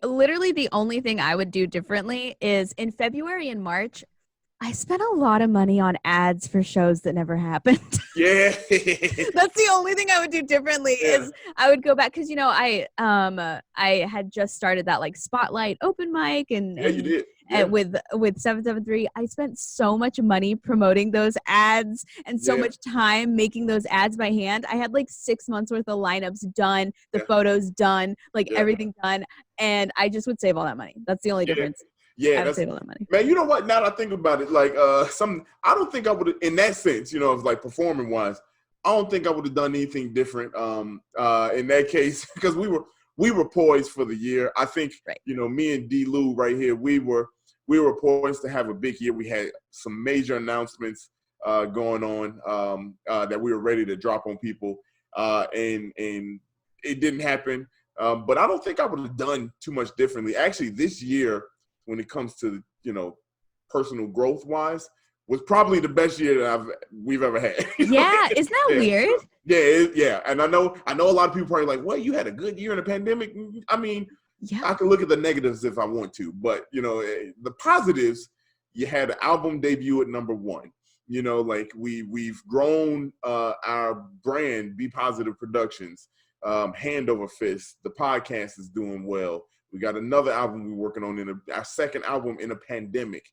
Literally the only thing I would do differently is in February and March, I spent a lot of money on ads for shows that never happened. Yeah. That's the only thing I would do differently is I would go back because I had just started that like Spotlight open mic and you did. And with 773, I spent so much money promoting those ads and so much time making those ads by hand. I had like 6 months worth of lineups done, the photos done, like everything done. And I just would save all that money. That's the only difference. Yeah, I would that's save a lot of money. man. You know what? Now that I think about it, like I don't think I would, in that sense, you know, of like performing wise, I don't think I would have done anything different. In that case, because we were poised for the year. I think you know, me and D. Lou right here, we were poised to have a big year. We had some major announcements going on that we were ready to drop on people, and it didn't happen. But I don't think I would have done too much differently. Actually, this year, when it comes to, you know, personal growth wise, was probably the best year that we've ever had. Yeah, isn't that weird? Yeah, and I know a lot of people probably like, well, you had a good year in a pandemic. I mean, I can look at the negatives if I want to, but you know, the positives, you had an album debut at #1. You know, like we've grown our brand, Be Positive Productions, hand over fist. The podcast is doing well. We got another album we're working on our second album in a pandemic.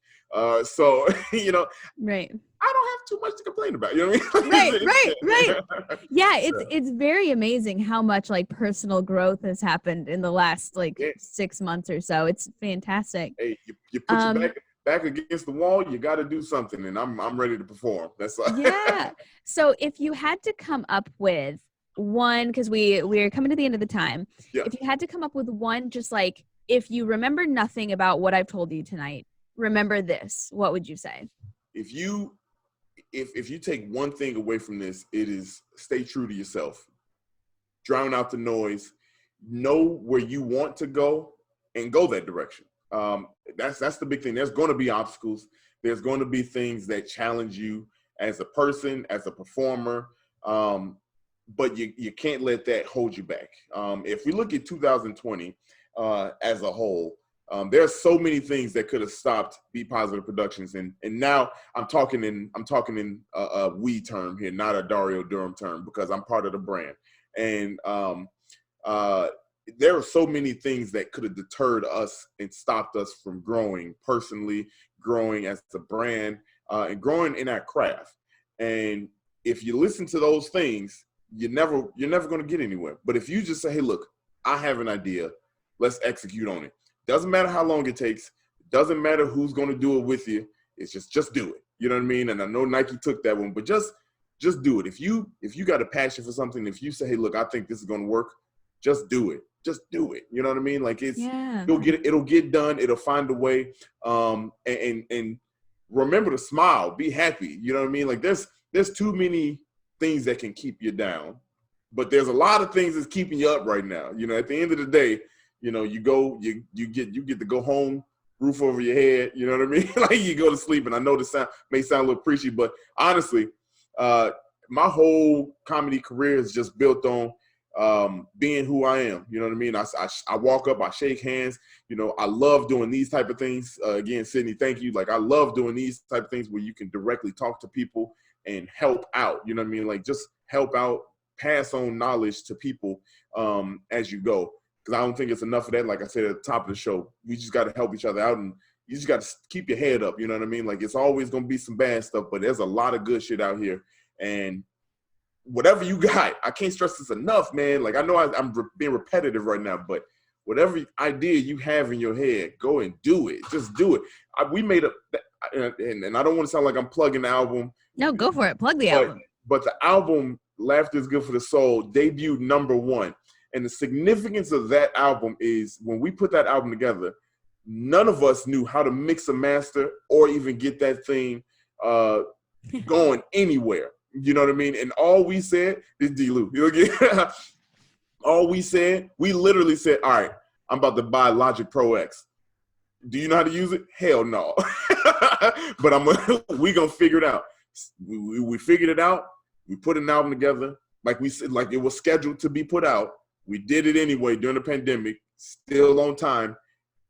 So, you know, right. I don't have too much to complain about. You know what I mean? Right. Yeah, it's very amazing how much like personal growth has happened in the last 6 months or so. It's fantastic. Hey, you put your back against the wall, you got to do something, and I'm ready to perform. That's yeah. So if you had to come up with one, because we're coming to the end of the time. Yeah. If you had to come up with one, just like if you remember nothing about what I've told you tonight, remember this, what would you say? If you take one thing away from this, it is stay true to yourself. Drown out the noise. Know where you want to go and go that direction. That's the big thing. There's going to be obstacles. There's going to be things that challenge you as a person, as a performer. But you can't let that hold you back. If we look at 2020 as a whole, there are so many things that could have stopped Be Positive Productions, and now I'm talking in a we term here, not a Dario Durham term, because I'm part of the brand. And there are so many things that could have deterred us and stopped us from growing personally, growing as a brand, and growing in our craft. And if you listen to those things, you're never going to get anywhere. But if you just say, hey, look, I have an idea, let's execute on it. Doesn't matter how long it takes. Doesn't matter who's going to do it with you. It's just do it. You know what I mean? And I know Nike took that one, but just do it. If you got a passion for something, if you say, hey, look, I think this is going to work, just do it. Just do it. You know what I mean? Like it'll get done. It'll find a way. And remember to smile, be happy. You know what I mean? Like there's too many things that can keep you down, but there's a lot of things that's keeping you up right now. You know, at the end of the day, you know, you get to go home, roof over your head. You know what I mean? Like you go to sleep. And I know this may sound a little preachy, but honestly, my whole comedy career is just built on being who I am. You know what I mean? I walk up, I shake hands. You know, I love doing these type of things. Again, Sydney, thank you. Like I love doing these type of things where you can directly talk to people and help out. You know what I mean? Like just help out, pass on knowledge to people as you go. Because I don't think it's enough of that. Like I said at the top of the show, we just got to help each other out, and you just got to keep your head up. You know what I mean? Like it's always going to be some bad stuff, but there's a lot of good shit out here. And whatever you got, I can't stress this enough, man. Like I know I'm being repetitive right now, but whatever idea you have in your head, go and do it. Just do it. We made and I don't want to sound like I'm plugging the album. No, go for it. Plug the album. But the album, Laughter is Good for the Soul, debuted #1. And the significance of that album is when we put that album together, none of us knew how to mix a master or even get that thing going anywhere. You know what I mean? And all we said is D-Lou. All we said, we literally said, all right, I'm about to buy Logic Pro X. Do you know how to use it? Hell no. But we gonna figure it out. We figured it out. We put an album together. Like we said, like it was scheduled to be put out. We did it anyway during the pandemic, still on time,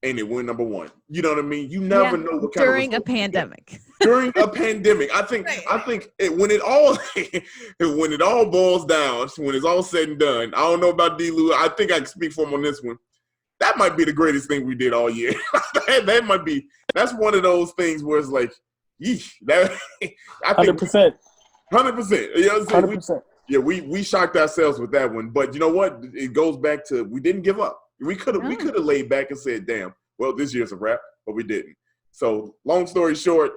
and it went #1. You know what I mean? You never know what kind during a pandemic. During a pandemic, I think when it all boils down, when it's all said and done, I don't know about D-Lou. I think I can speak for him on this one. That might be the greatest thing we did all year. that might be. That's one of those things where it's like, yeesh. I think 100%. 100%. You know what I'm saying? 100%. Yeah, we shocked ourselves with that one. But you know what? It goes back to we didn't give up. We could have laid back and said, damn, well, this year's a wrap, but we didn't. So long story short,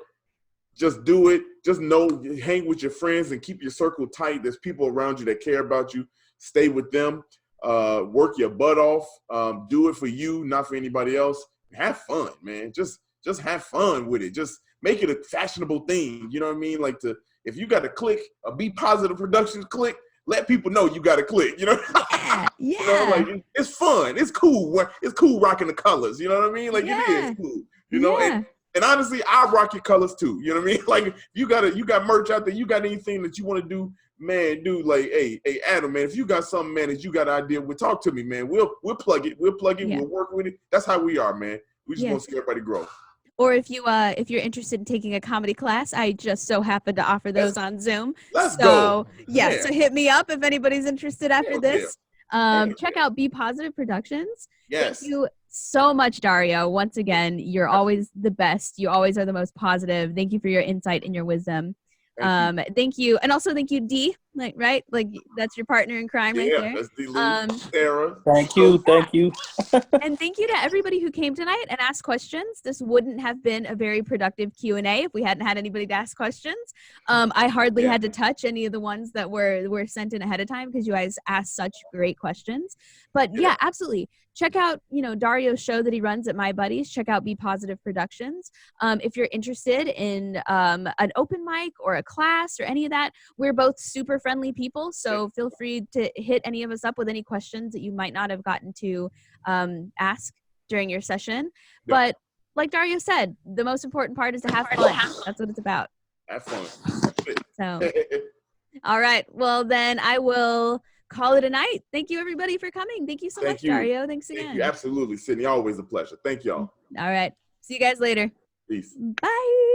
just do it. Just know, hang with your friends and keep your circle tight. There's people around you that care about you. Stay with them. Work your butt off. Do it for you, not for anybody else. Have fun, man. Just have fun with it. Just make it a fashionable thing. You know what I mean? Like, if you got a click, a Be Positive Productions click, let people know you got a click. You know? Yeah. You know, like, it's fun. It's cool. It's cool rocking the colors. You know what I mean? Like, it is cool. You know, and honestly, I rock your colors too. You know what I mean? Like, you got merch out there, you got anything that you want to do, man, dude, like, hey, Adam, man, if you got something, man, that you got an idea, talk to me, man. We'll plug it. We'll work with it. That's how we are, man. We just want to see everybody grow. Or if you're interested in taking a comedy class, I just so happen to offer those on Zoom. Let's go. Yeah, so hit me up if anybody's interested after this. Check out Be Positive Productions. Yes. Thank you so much, Dario. Once again, you're always the best. You always are the most positive. Thank you for your insight and your wisdom. Thank you. And also thank you, Dee. Like, right? Like, that's your partner in crime right there. That's Dee Sarah. Thank you. And thank you to everybody who came tonight and asked questions. This wouldn't have been a very productive Q&A if we hadn't had anybody to ask questions. I hardly had to touch any of the ones that were sent in ahead of time because you guys asked such great questions. But yeah, absolutely. Check out, Dario's show that he runs at My Buddies. Check out Be Positive Productions. If you're interested in an open mic or a class or any of that, we're both super friendly people. So feel free to hit any of us up with any questions that you might not have gotten to ask during your session. But like Dario said, the most important part is to have fun. That's what it's about. Have fun. So, all right. Well, then I will call it a night. Thank you, everybody, for coming. Thank you so much, Dario. Thanks again. Thank you. Absolutely, Sydney. Always a pleasure. Thank y'all. All right. See you guys later. Peace. Bye.